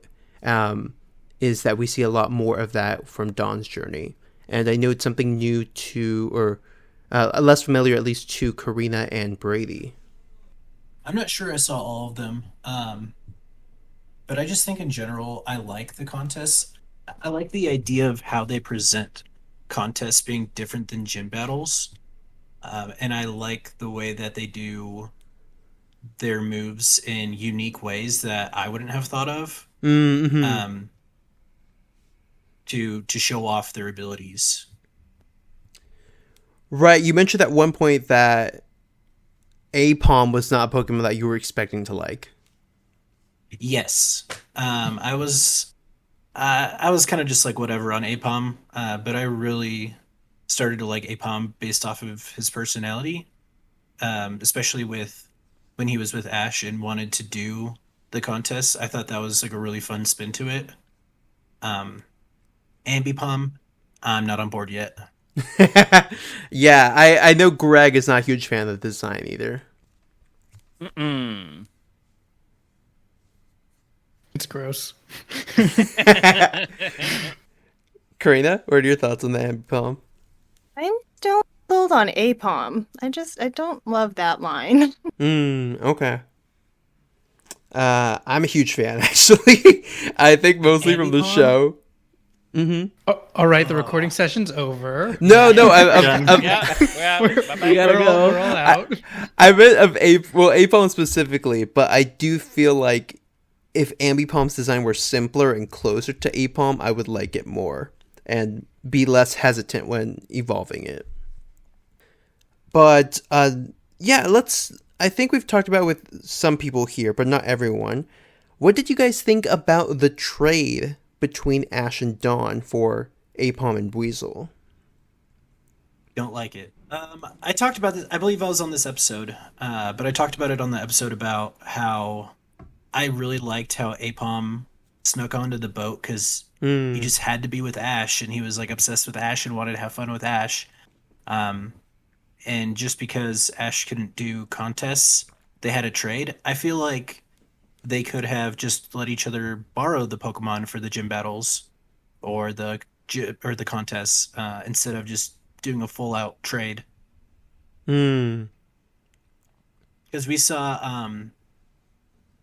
is that we see a lot more of that from Dawn's journey. And I know it's something new to, or less familiar at least to, Karina and Brady. I'm not sure I saw all of them, but I just think in general I like the contests. I like the idea of how they present contests being different than gym battles, and I like the way that they do their moves in unique ways that I wouldn't have thought of. Mm-hmm. to show off their abilities. Right, you mentioned at one point that Apom was not a Pokemon that you were expecting to like. Yes, I was kind of just like whatever on Apom, but I really started to like Apom based off of his personality, especially with when he was with Ash and wanted to do the contest. I thought that was like a really fun spin to it. Ambipom, I'm not on board yet. Yeah, I know Greg is not a huge fan of the design either. Mm-mm. It's gross. Karina, what are your thoughts on the Ambipom? I'm still sold on Apom. I don't love that line. Okay. I'm a huge fan, actually. I think mostly from the Ambipom? show. Mm-hmm. Oh, all right, the recording session's over. No, Yeah, bye-bye. We gotta go. We're all out. I meant of Apom specifically, but I do feel like if Ambipom's design were simpler and closer to Apom, I would like it more and be less hesitant when evolving it. But yeah, I think we've talked about it with some people here, but not everyone. What did you guys think about the trade between Ash and Dawn for Apom and Weasel? Don't like it. I talked about this. I believe I was on this episode, but I talked about it on the episode about how I really liked how Apom snuck onto the boat because he just had to be with Ash, and he was like obsessed with Ash and wanted to have fun with Ash. And just because Ash couldn't do contests, they had a trade. I feel like they could have just let each other borrow the Pokemon for the gym battles or the contests instead of just doing a full out trade. Because we saw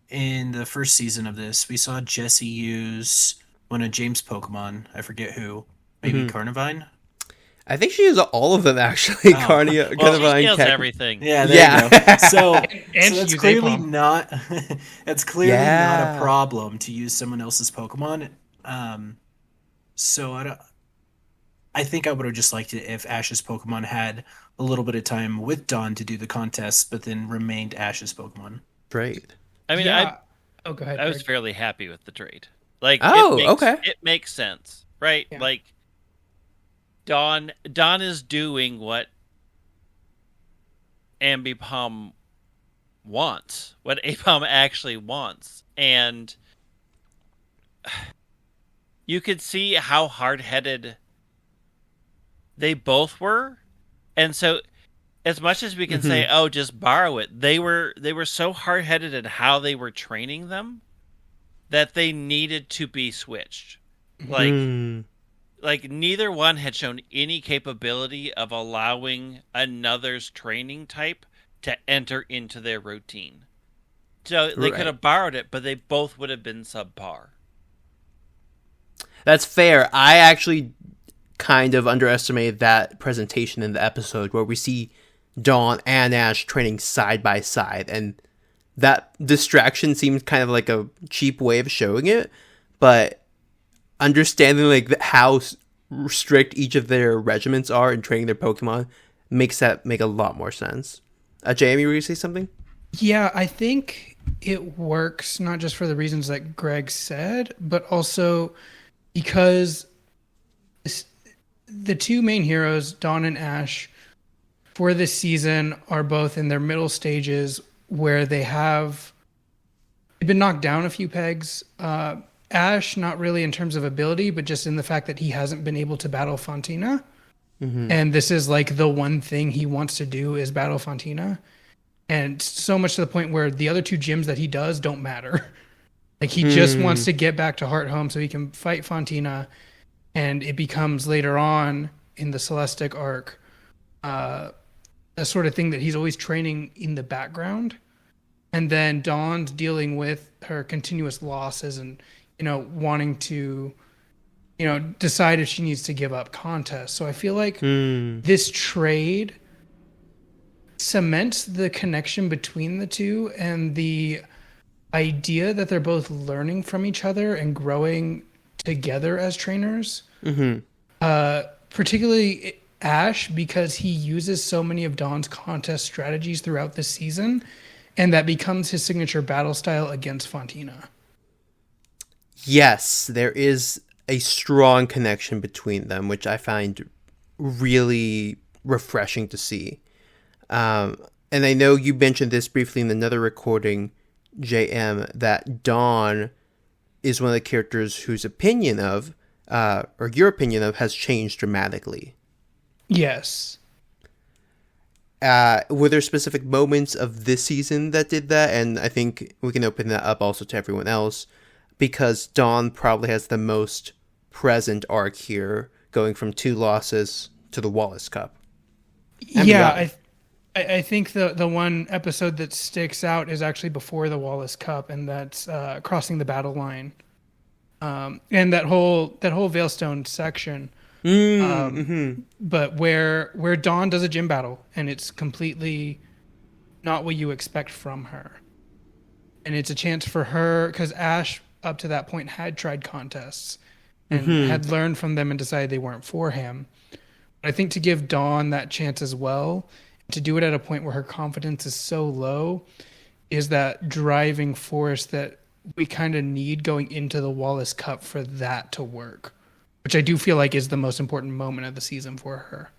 in the first season of this, we saw Jesse use one of James' Pokemon. I forget who. Maybe Carnivine. I think she used all of them actually. Oh. Carnivine, She steals Cat- everything. Yeah, there you go. So, And so she that's used clearly Apom. not that's clearly not Yeah. a problem to use someone else's Pokemon. So I think I would have just liked it if Ash's Pokemon had a little bit of time with Dawn to do the contest, but then remained Ash's Pokemon. Great. I mean, Yeah. Oh, go ahead. I was Greg. fairly happy with the trade. Like, Oh, it makes, okay. it makes sense, right? Yeah. Like, Dawn is doing what Ambipom wants, what Apom actually wants, and you could see how hard-headed they both were, and so as much as we can say, "Oh, just borrow it," they were so hard-headed in how they were training them that they needed to be switched. Like neither one had shown any capability of allowing another's training type to enter into their routine. So they Right. could have borrowed it, but they both would have been subpar. That's fair. I actually kind of underestimated that presentation in the episode where we see Dawn and Ash training side by side, and that distraction seems kind of like a cheap way of showing it, but understanding like how strict each of their regiments are in training their Pokemon makes that make a lot more sense. Jamie, were you say something? Yeah, I think it works not just for the reasons that Greg said, but also because the two main heroes, Dawn and Ash, for this season are both in their middle stages where they've been knocked down a few pegs. Ash, not really in terms of ability, but just in the fact that he hasn't been able to battle Fantina. And this is like the one thing he wants to do is battle Fantina. And so much to the point where the other two gyms that he does don't matter. Like he just wants to get back to Heart Home so he can fight Fantina. And it becomes later on in the Celestic arc a sort of thing that he's always training in the background. And then Dawn's dealing with her continuous losses and, wanting to, decide if she needs to give up contests. So I feel like this trade cements the connection between the two and the idea that they're both learning from each other and growing together as trainers. Particularly Ash, because he uses so many of Dawn's contest strategies throughout the season, and that becomes his signature battle style against Fontina. Yes, there is a strong connection between them, which I find really refreshing to see. And I know you mentioned this briefly in another recording, JM, that Dawn is one of the characters whose opinion of, or your opinion of, has changed dramatically. Yes. Were there specific moments of this season that did that? And I think we can open that up also to everyone else, because Dawn probably has the most present arc here, going from 2 losses to the Wallace Cup. Yeah, I think the one episode that sticks out is actually before the Wallace Cup, and that's crossing the battle line, and that whole Veilstone section. But where Dawn does a gym battle, and it's completely not what you expect from her, and it's a chance for her, because Ash up to that point had tried contests and had learned from them and decided they weren't for him. But I think to give Dawn that chance as well, to do it at a point where her confidence is so low, is that driving force that we kind of need going into the Wallace Cup for that to work, which I do feel like is the most important moment of the season for her.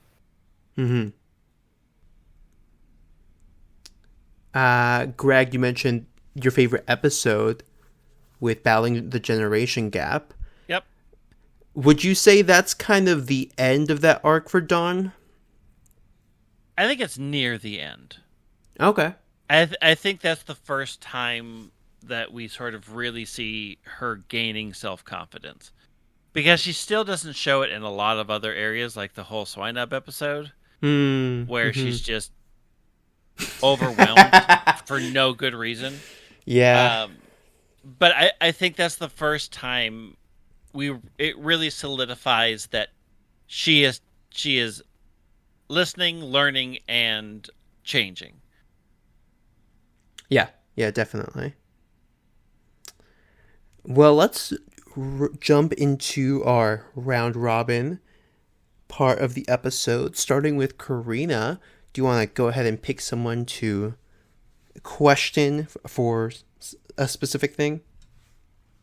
Greg, you mentioned your favorite episode with battling the generation gap. Yep. Would you say that's kind of the end of that arc for Dawn? I think it's near the end. Okay. I think that's the first time that we sort of really see her gaining self-confidence. Because she still doesn't show it in a lot of other areas, like the whole Swinub episode, where she's just overwhelmed for no good reason. Yeah. But I think that's the first time it really solidifies that she is listening, learning, and changing. Yeah, definitely. Well, let's jump into our round robin part of the episode, starting with Karina. Do you want to go ahead and pick someone to question for a specific thing?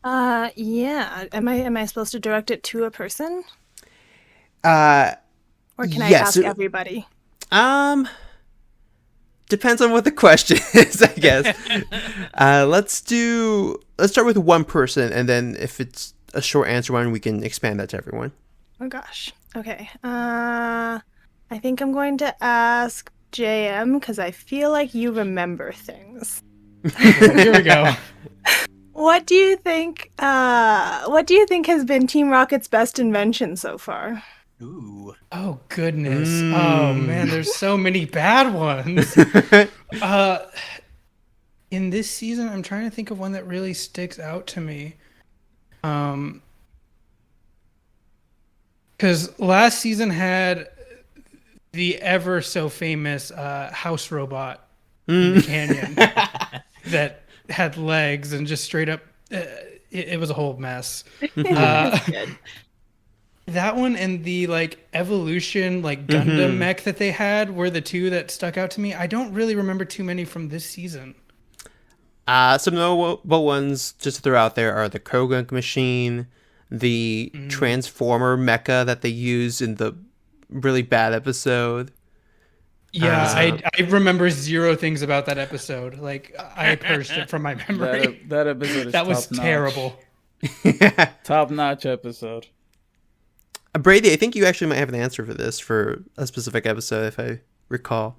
Yeah. Am I supposed to direct it to a person? Or can I yes, ask everybody? Depends on what the question is, I guess. Let's start with one person, and then if it's a short answer one, we can expand that to everyone. Oh gosh. Okay. I think I'm going to ask JM, because I feel like you remember things. Here we go. What do you think has been Team Rocket's best invention so far? Ooh. Oh goodness. Oh man, there's so many bad ones. In this season, I'm trying to think of one that really sticks out to me. Because last season had the ever so famous house robot in the canyon that had legs and just straight up, it was a whole mess. That one and the evolution Gundam mech that they had were the two that stuck out to me. I don't really remember too many from this season. Some notable ones just to throw out there are the Kogan machine, the Transformer mecha that they used in the really bad episode. Yeah, I remember zero things about that episode. I purged it from my memory. That episode is that was top-notch. terrible. Top-notch episode. Brady, I think you actually might have an answer for this for a specific episode, if I recall.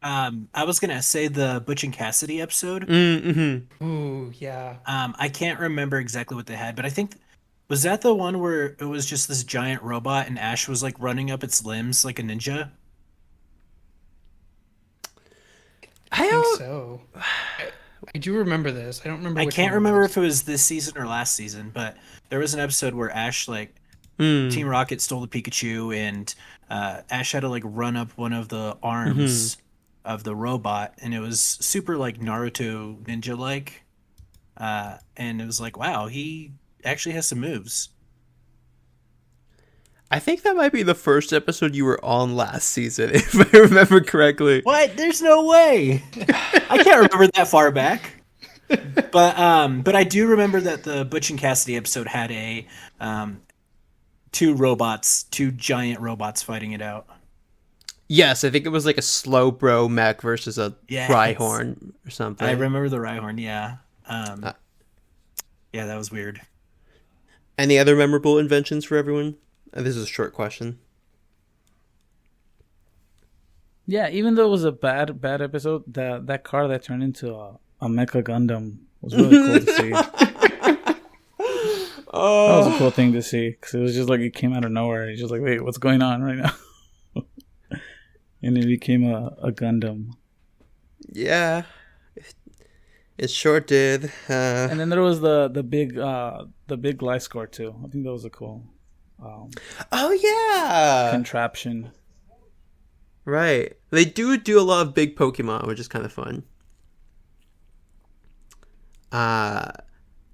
I was gonna say the Butch and Cassidy episode. Ooh, yeah. I can't remember exactly what they had, but I think was that the one where it was just this giant robot and Ash was running up its limbs like a ninja? I think so. I do remember this. I don't remember. I which can't one it remember was. if it was this season or last season, but there was an episode where Ash Team Rocket stole the Pikachu, and Ash had to run up one of the arms of the robot, and it was super Naruto ninja and it was like, wow, he actually has some moves. I think that might be the first episode you were on last season, if I remember correctly. What? There's no way. I can't remember that far back. But I do remember that the Butch and Cassidy episode had a two giant robots fighting it out. Yes, I think it was like a slow bro mech versus a Rhyhorn or something. I remember the Rhyhorn, yeah. Yeah, that was weird. Any other memorable inventions for everyone? This is a short question. Yeah, even though it was a bad episode, that car that turned into a Mecha Gundam was really cool to see. That was a cool thing to see, because it was just like it came out of nowhere. You're just like, wait, what's going on right now? And it became a Gundam. Yeah, it sure did. And then there was the big life score too. I think that was a cool oh yeah, contraption. Right, they do a lot of big Pokemon, which is kind of fun.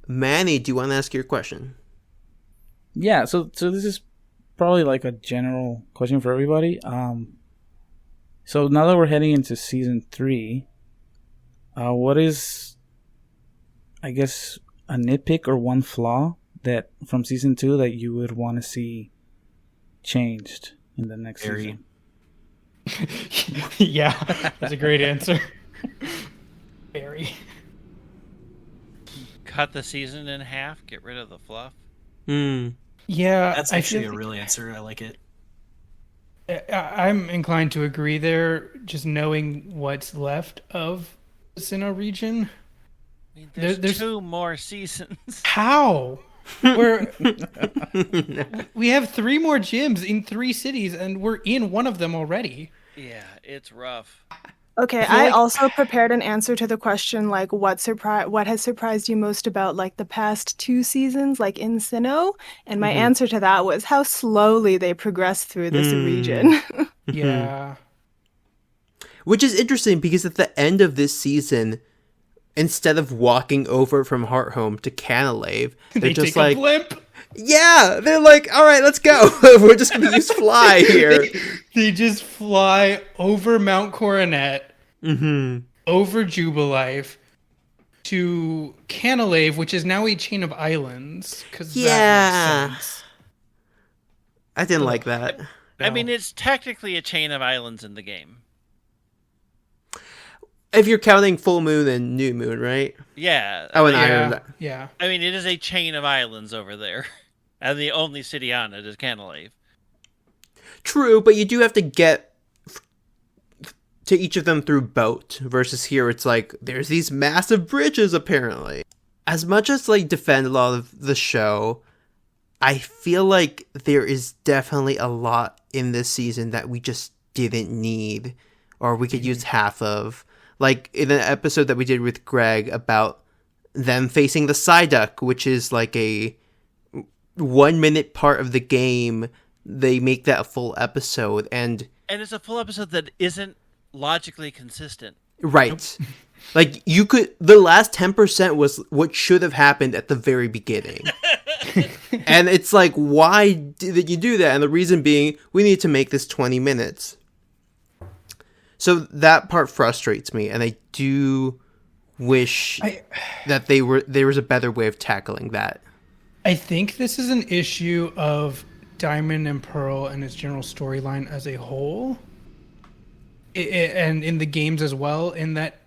Manny, do you want to ask your question? Yeah, so this is probably like a general question for everybody. So now that we're heading into season 3, what is, I guess, a nitpick or one flaw that from season 2 that you would want to see changed in the next season? Yeah, that's a great answer. Barry. Cut the season in half. Get rid of the fluff. Yeah, That's actually a real answer. I like it. I'm inclined to agree there, just knowing what's left of the Sinnoh region. I mean, there's 2 more seasons. How? We have 3 more gyms in 3 cities, and we're in one of them already. Yeah, it's rough. Okay, I also prepared an answer to the question, like, what has surprised you most about, like, the past 2 seasons, like, in Sinnoh? And my answer to that was how slowly they progress through this region. Yeah. Which is interesting, because at the end of this season, instead of walking over from Hearthome to Canalave, they're just like, blimp. yeah, they're like, all right, let's go. We're just going to use fly here. They just fly over Mount Coronet, over Jubilife, to Canalave, which is now a chain of islands. That makes sense. I didn't like that. I mean, it's technically a chain of islands in the game. If you're counting full moon and new moon, right? Yeah. Oh, and Iron. Yeah. I mean, it is a chain of islands over there. And the only city on it is Canalave. True, but you do have to get to each of them through boat, versus here it's like, there's these massive bridges, apparently. As much as, like, defend a lot of the show, I feel like there is definitely a lot in this season that we just didn't need, or we could use half of. Like, in an episode that we did with Greg about them facing the Psyduck, which is like a 1-minute part of the game, they make that a full episode, and it's a full episode that isn't logically consistent. Right. Like, you could, the last 10% was what should have happened at the very beginning. And it's like, why did you do that? And the reason being, we need to make this 20 minutes. So that part frustrates me, and I do wish that there was a better way of tackling that. I think this is an issue of Diamond and Pearl and its general storyline as a whole, and in the games as well, in that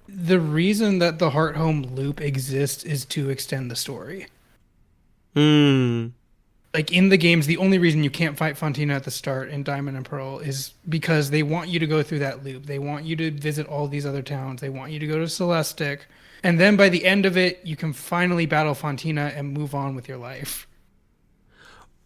the reason that the Hearthome loop exists is to extend the story. Like, in the games, the only reason you can't fight Fantina at the start in Diamond and Pearl is because they want you to go through that loop. They want you to visit all these other towns. They want you to go to Celestic. And then by the end of it, you can finally battle Fantina and move on with your life.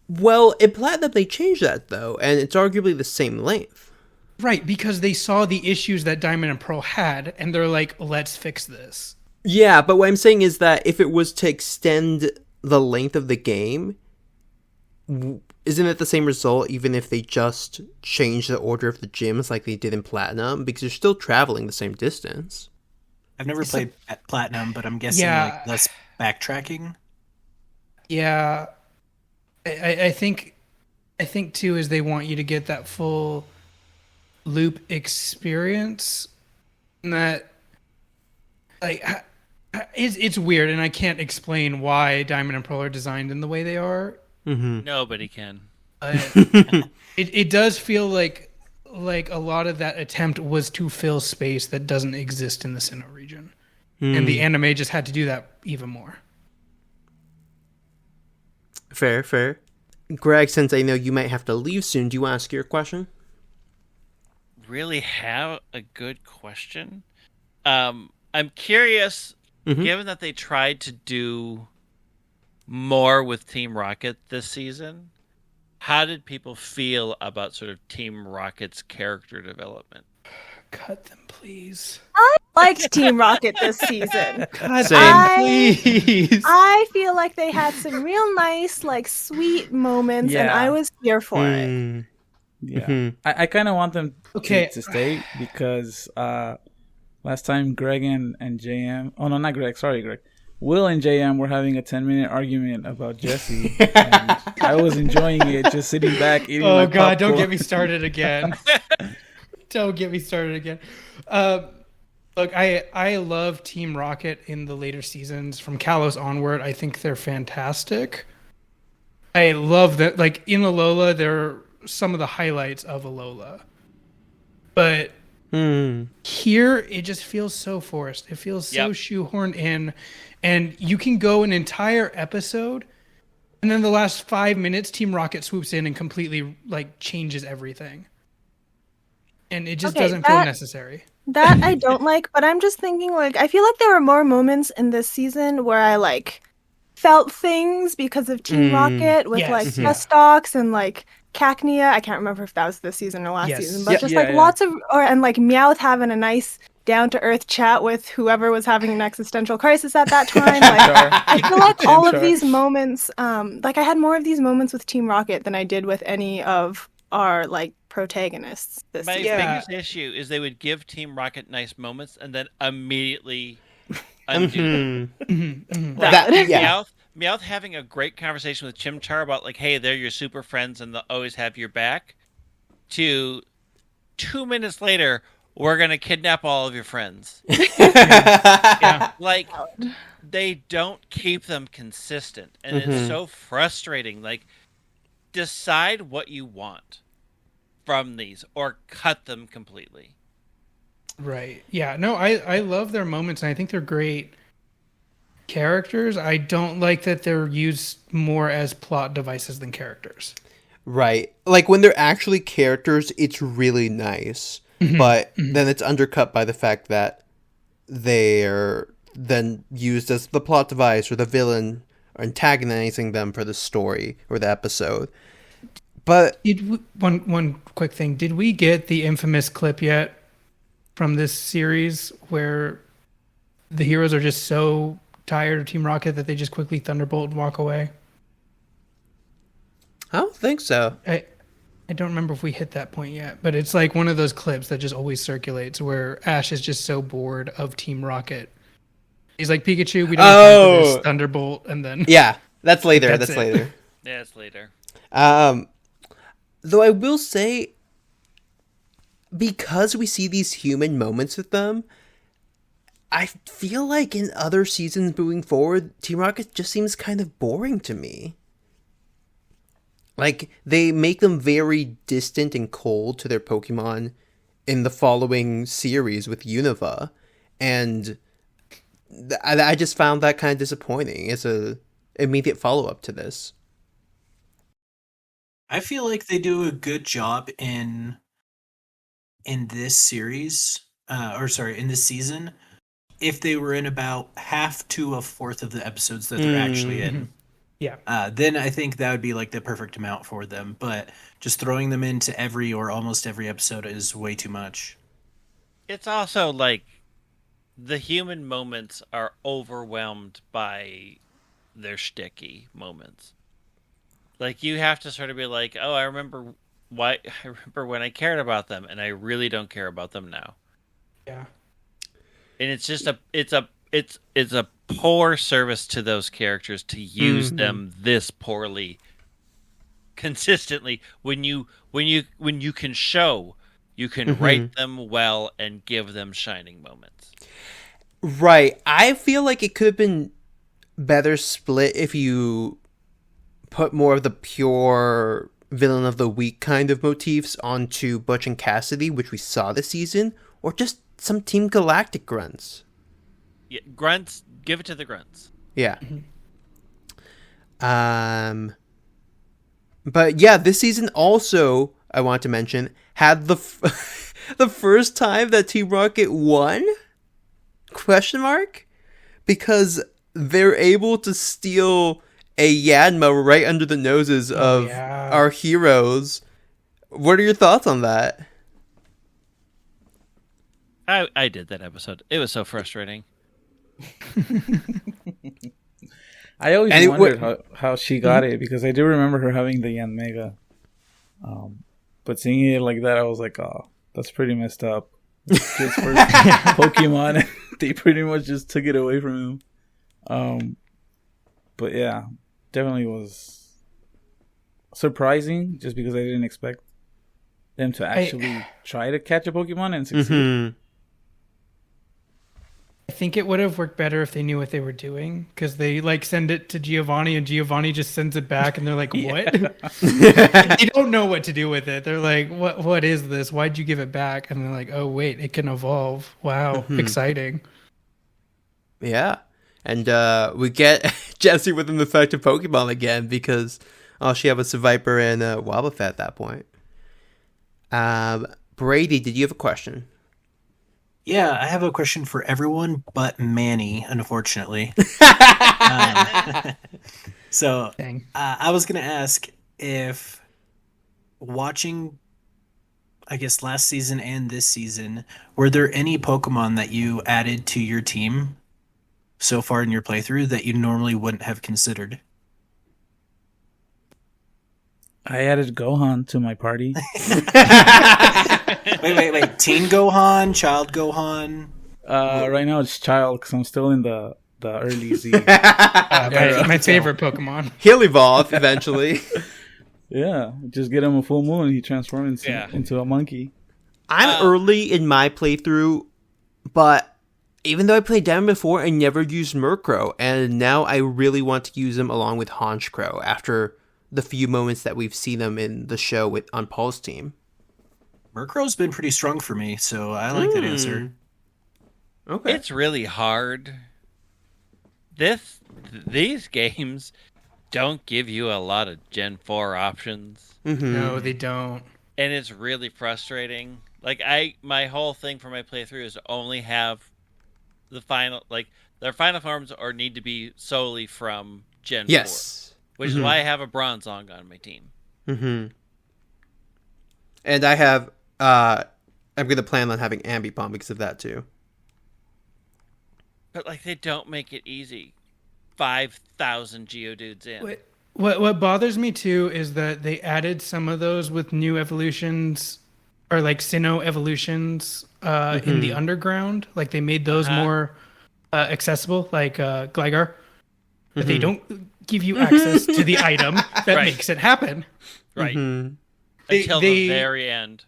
Well, in Platinum, they changed that, though, and it's arguably the same length. Right, because they saw the issues that Diamond and Pearl had, and they're like, let's fix this. Yeah, but what I'm saying is that if it was to extend the length of the game, isn't it the same result even if they just change the order of the gyms like they did in Platinum? Because you're still traveling the same distance. I've never played at Platinum, but I'm guessing Yeah. like less backtracking. Yeah, I think too is they want you to get that full loop experience. And that like it's weird, and I can't explain why Diamond and Pearl are designed in the way they are. Nobody can. It does feel like a lot of that attempt was to fill space that doesn't exist in the Sinnoh region, and the anime just had to do that even more. Fair. Greg, since I know you might have to leave soon, do you want to ask your question? Really have a good question. I'm curious, given that they tried to do more with Team Rocket this season, how did people feel about sort of Team Rocket's character development? Cut them, please. I liked Team Rocket this season. Cut Same. them, please. I feel like they had some real nice, like, sweet moments, and Yeah. I was here for it. Yeah, I kind of want them Okay. to stay because last time Greg and JM, oh no, not Greg, sorry Greg, Will and JM were having a 10-minute argument about Jesse, and I was enjoying it, just sitting back eating. Oh my God! Don't popcorn. get me started again. Don't get me started again. Look, I love Team Rocket in the later seasons from Kalos onward. I think they're fantastic. I love that. Like in Alola, they're some of the highlights of Alola. But here, it just feels so forced. It feels so shoehorned in, and you can go an entire episode, and then the last 5 minutes, Team Rocket swoops in and completely like changes everything. And it just doesn't feel necessary. That I don't like, but I'm just thinking, like, I feel like there were more moments in this season where I, like, felt things because of Team Rocket with, like, Dustox and, like, Cacnea. I can't remember if that was this season or last season, but lots of, and, like, Meowth having a nice down-to-earth chat with whoever was having an existential crisis at that time. Like, I feel like all of these moments, like, I had more of these moments with Team Rocket than I did with any of our, like, protagonists this My season. biggest issue is they would give Team Rocket nice moments and then immediately undo them. Meowth having a great conversation with Chimchar about like, hey, they're your super friends and they'll always have your back, to 2 minutes later, we're gonna kidnap all of your friends. Like, they don't keep them consistent, and it's so frustrating. Like, decide what you want from these or cut them completely. Right. Yeah. No, I love their moments, and I think they're great characters. I don't like that they're used more as plot devices than characters. Right. Like when they're actually characters, it's really nice. But then it's undercut by the fact that they're then used as the plot device or the villain or antagonizing them for the story or the episode. But One quick thing. Did we get the infamous clip yet from this series where the heroes are just so tired of Team Rocket that they just quickly thunderbolt and walk away? I don't think so. I don't remember if we hit that point yet, but it's like one of those clips that just always circulates where Ash is just so bored of Team Rocket. He's like, Pikachu, we don't have time for this thunderbolt, and then Yeah, that's later. That's it. later. Yeah, it's later. Though I will say, because we see these human moments with them, I feel like in other seasons moving forward, Team Rocket just seems kind of boring to me. Like, they make them very distant and cold to their Pokemon in the following series with Unova, and I just found that kind of disappointing as a immediate follow-up to this. I feel like they do a good job in this series, in this season, if they were in about half to a fourth of the episodes that they're actually in. yeah. Then I think that would be like the perfect amount for them. But just throwing them into every or almost every episode is way too much. It's also like the human moments are overwhelmed by their shticky moments. Like, you have to sort of be like, oh, I remember when I cared about them, and I really don't care about them now. Yeah. and it's just it's a poor service to those characters to use them this poorly consistently when you can show you can write them well and give them shining moments. Right. I feel like it could have been better split if you put more of the pure villain of the week kind of motifs onto Butch and Cassidy, which we saw this season, or just some Team Galactic grunts. Yeah, grunts, give it to the grunts. Yeah. But yeah, this season also, I want to mention, had the the first time that Team Rocket won? Question mark? Because they're able to steal a Yanma right under the noses of our heroes. What are your thoughts on that? I did that episode. It was so frustrating. I always wondered how she got it, because I do remember her having the Yan Mega. But seeing it like that, I was like, oh, that's pretty messed up. His first Pokemon, they pretty much just took it away from him. But yeah, definitely was surprising, just because I didn't expect them to actually try to catch a Pokemon and succeed. I think it would have worked better if they knew what they were doing, because they like send it to Giovanni and Giovanni just sends it back and they're like, what? They don't know what to do with it. They're like, what is this? Why'd you give it back? And they're like, oh wait, it can evolve. Wow, exciting. Yeah. And we get Jessie with an effective Pokemon again, because she have a Seviper and a Wobbuffet at that point. Brady, did you have a question? Yeah, I have a question for everyone but Manny, unfortunately. So I was going to ask if watching, I guess, last season and this season, were there any Pokemon that you added to your team so far in your playthrough that you normally wouldn't have considered? I added Gohan to my party. Wait. Teen Gohan? Child Gohan? Right now it's Child, because I'm still in the early Z. My favorite Pokemon. He'll evolve eventually. Yeah, just get him a full moon and he transforms into a monkey. I'm early in my playthrough, but even though I played Demon before, I never used Murkrow, and now I really want to use him along with Honchkrow after the few moments that we've seen them in the show on Paul's team. Murkrow's been pretty strong for me, so I like that answer. Okay. It's really hard. These games don't give you a lot of Gen 4 options. No, they don't. And it's really frustrating. Like my whole thing for my playthrough is to only have the final, like their final forms or need to be solely from Gen 4. Which is why I have a Bronzong on my team. And I have, I'm going to plan on having Ambipom because of that too. But like, they don't make it easy. 5,000 Geodudes in. What bothers me too is that they added some of those with new evolutions, or like Sinnoh evolutions in the underground. Like they made those more accessible, like Gligar. But they don't give you access to the item that makes it happen. Right. Until the very end.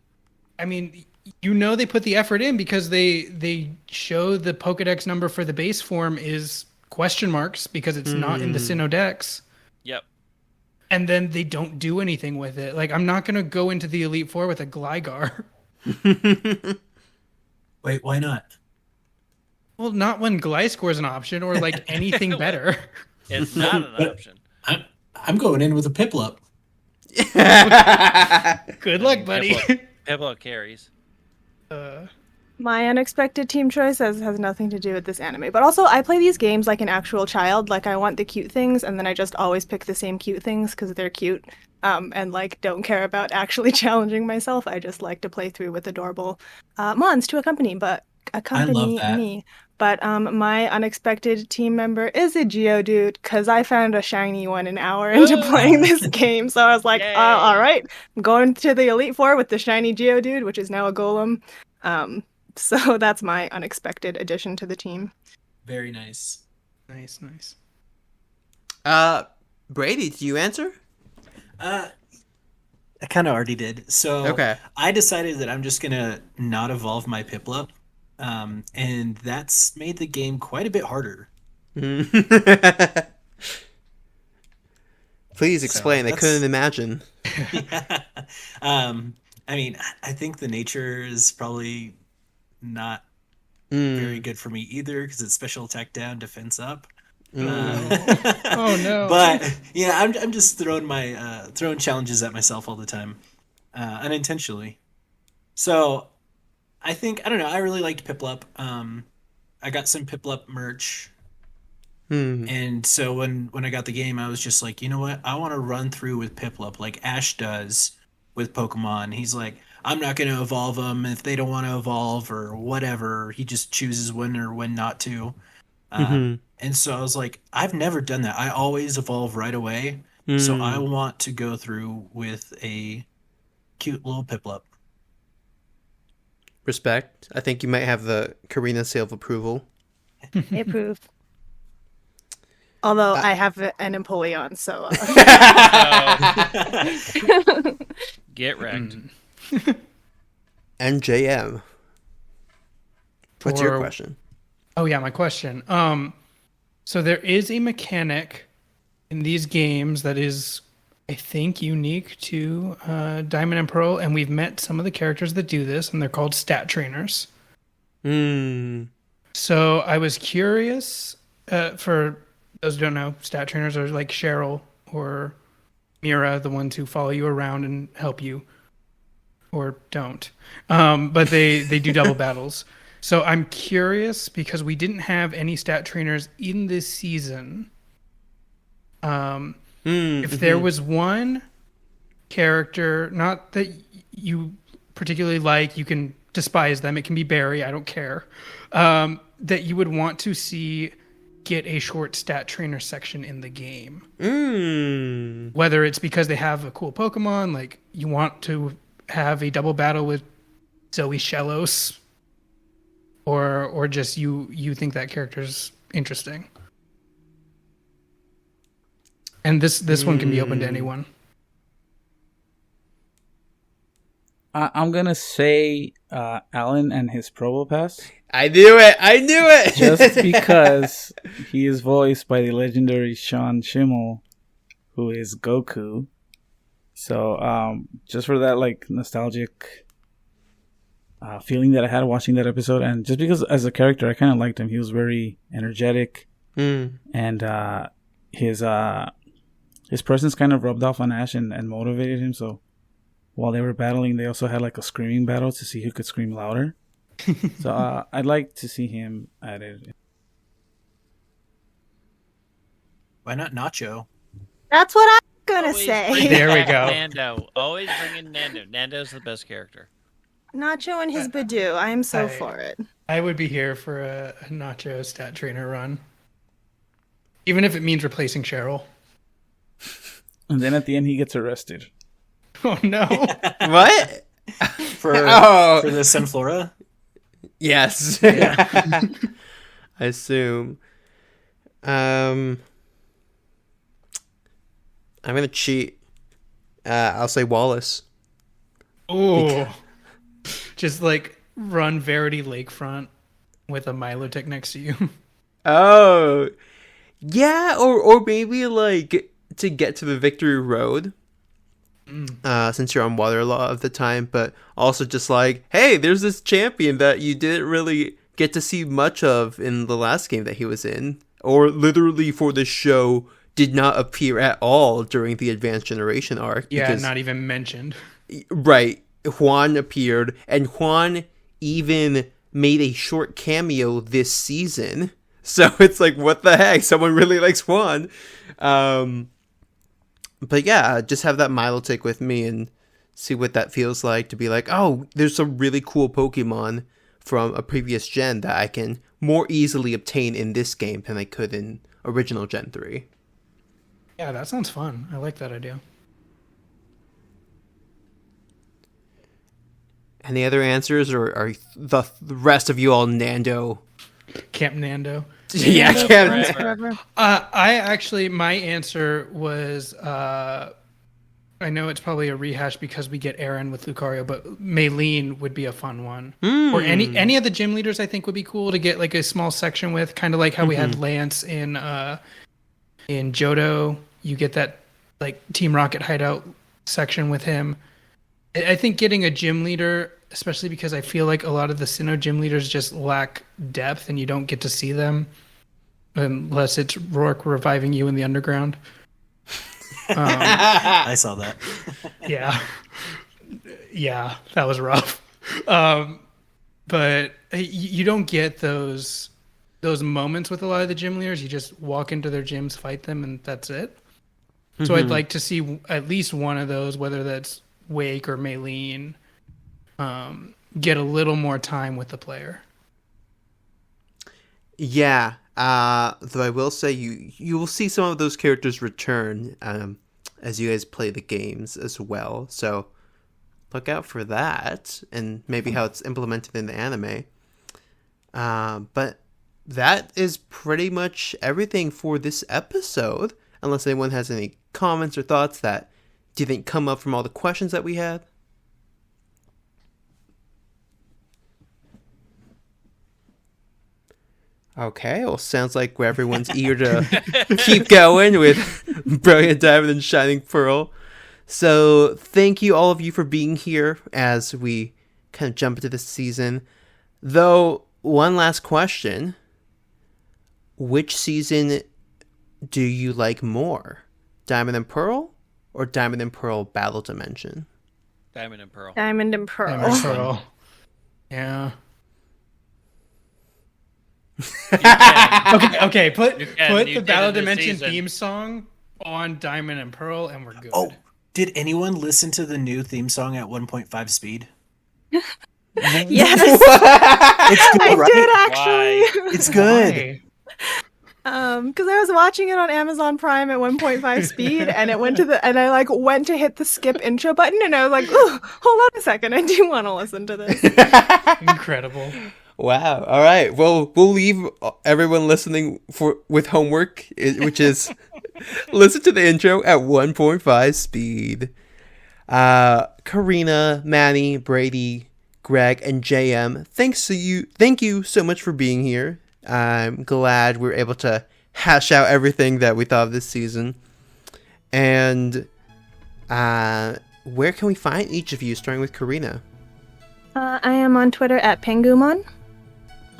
I mean, they put the effort in, because they show the Pokedex number for the base form is question marks because it's not in the Sinnoh Dex. Yep. And then they don't do anything with it. Like, I'm not going to go into the Elite Four with a Gligar. Wait, why not? Well, not when Gliscor is an option, or like anything better. It's not an option. I'm going in with a Piplup. Good luck, buddy. Piplup carries. My unexpected team choice has nothing to do with this anime. But also, I play these games like an actual child. Like, I want the cute things, and then I just always pick the same cute things because they're cute. And, like, don't care about actually challenging myself. I just like to play through with adorable mons to accompany me. But my unexpected team member is a Geodude, because I found a shiny one an hour into playing this game. So I was like, all right, I'm going to the Elite Four with the shiny Geodude, which is now a Golem. So that's my unexpected addition to the team. Very nice. Nice. Brady, do you answer? I kind of already did. So Okay. I decided that I'm just gonna not evolve my Piplup, and that's made the game quite a bit harder. Please explain. I couldn't imagine. I mean, I think the nature is probably not very good for me either because it's special attack down, defense up. Oh no! But yeah, I'm just throwing challenges at myself all the time, unintentionally. So I don't know. I really liked Piplup. I got some Piplup merch. And so when I got the game, I was just like, you know what? I want to run through with Piplup like Ash does with Pokemon. He's like, I'm not going to evolve them if they don't want to evolve or whatever. He just chooses when or when not to. And so I was like, I've never done that. I always evolve right away. So I want to go through with a cute little Piplup. Respect. I think you might have the Karina seal of approval. Approve. Although I have an Empoleon, so... Get wrecked. NJM. What's your For- question? Oh yeah, my question. So there is a mechanic in these games that is, I think, unique to Diamond and Pearl, and we've met some of the characters that do this, and they're called stat trainers. So I was curious, for those who don't know, stat trainers are like Cheryl or Mira, the ones who follow you around and help you, or don't. But they do double battles. So I'm curious because we didn't have any stat trainers in this season. If there was one character, not that you particularly like, you can despise them. It can be Barry. I don't care. That you would want to see get a short stat trainer section in the game. Whether it's because they have a cool Pokemon, like you want to have a double battle with Zoe Shellos, or just you think that character's interesting. And this one can be open to anyone. I'm gonna say Alan and his Probopass. I knew it! Just because he is voiced by the legendary Sean Schimmel, who is Goku. So, just for that, like, nostalgic feeling that I had watching that episode, and just because as a character, I kind of liked him. He was very energetic, and his presence kind of rubbed off on Ash and motivated him. So, while they were battling, they also had like a screaming battle to see who could scream louder. So I'd like to see him added. Why not Nacho? That's what I'm gonna Always say. bring There we back go. Nando. Always bring in Nando. Nando's the best character. Nacho and his Badoo. I am so for it. I would be here for a Nacho stat trainer run. Even if it means replacing Cheryl. And then at the end, he gets arrested. Oh no. What? For Oh. the Sunflora? Yes. I assume. I'm gonna cheat. I'll say Wallace. Oh. Just like run Verity Lakefront with a Milotic next to you. Oh. Yeah, or maybe like to get to the Victory Road. Since you're on water a lot of the time, but also just like, hey, there's this champion that you didn't really get to see much of in the last game that he was in, or literally for the show did not appear at all during the Advanced Generation arc. Yeah, because, not even mentioned. right, Juan appeared, and Juan even made a short cameo this season. So it's like, what the heck? Someone really likes Juan. But yeah, just have that Milotic with me and see what that feels like to be like, oh, there's some really cool Pokemon from a previous gen that I can more easily obtain in this game than I could in original Gen 3. Yeah, that sounds fun. I like that idea. Any other answers, or are the rest of you all Nando? Camp Nando. Yeah, Nando Camp. forever. My answer was, I know it's probably a rehash because we get Aaron with Lucario, but Maylene would be a fun one. Or any of the gym leaders I think would be cool to get like a small section with, kind of like how we had Lance in Johto. You get that like Team Rocket hideout section with him. I think getting a gym leader, especially because I feel like a lot of the Sinnoh gym leaders just lack depth and you don't get to see them unless it's Rourke reviving you in the underground. I saw that. Yeah, that was rough. But you don't get those moments with a lot of the gym leaders. You just walk into their gyms, fight them, and that's it. So I'd like to see at least one of those, whether that's Wake or Maylene, get a little more time with the player. Yeah, though I will say you will see some of those characters return as you guys play the games as well. So look out for that, and maybe how it's implemented in the anime. But that is pretty much everything for this episode, unless anyone has any comments or thoughts that do you think come up from all the questions that we had? Okay, well, sounds like everyone's eager to keep going with Brilliant Diamond and Shining Pearl. So thank you, all of you, for being here as we kind of jump into this season. Though, one last question. Which season do you like more? Diamond and Pearl or Diamond and Pearl Battle Dimension? Diamond and Pearl. Diamond and Pearl. Diamond and Pearl. Yeah. Okay. Put the Battle Dimension theme song on Diamond and Pearl, and we're good. Oh, did anyone listen to the new theme song at 1.5 speed? Yes, It's good, I right? did actually. It's good. Why? Because I was watching it on Amazon Prime at 1.5 speed, and it went to and I like went to hit the skip intro button, and I was like, "Ooh, hold on a second, I do want to listen to this." Incredible. Wow. All right. Well, we'll leave everyone listening with homework, which is listen to the intro at 1.5 speed. Karina, Manny, Brady, Greg, and JM, thank you so much for being here. I'm glad we were able to hash out everything that we thought of this season. And where can we find each of you, starting with Karina? I am on Twitter at Pangumon.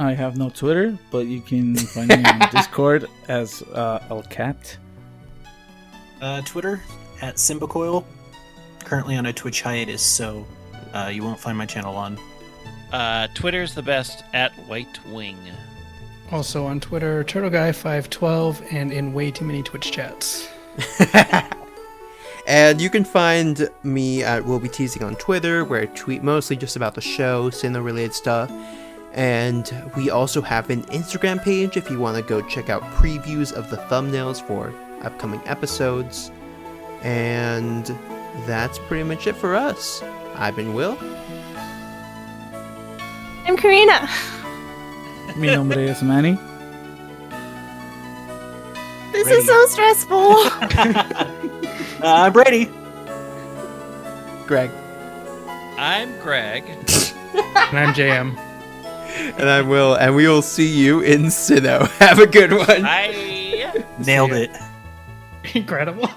I have no Twitter, but you can find me on Discord as Elcat. Twitter at Simbacoil. Currently on a Twitch hiatus, so you won't find my channel on. Twitter's the best at White Wing. Also on Twitter, TurtleGuy512, and in way too many Twitch chats. And you can find me at Will Be Teasing on Twitter, where I tweet mostly just about the show, Sinnoh-related stuff. And we also have an Instagram page if you want to go check out previews of the thumbnails for upcoming episodes. And that's pretty much it for us. I've been Will. I'm Karina. Mi nombre es Manny. This Brady. is so stressful. Brady. Greg. I'm Greg. And I'm JM. And I'm Will, and we will see you in Sinnoh. Have a good one. Bye. Nailed it. Incredible.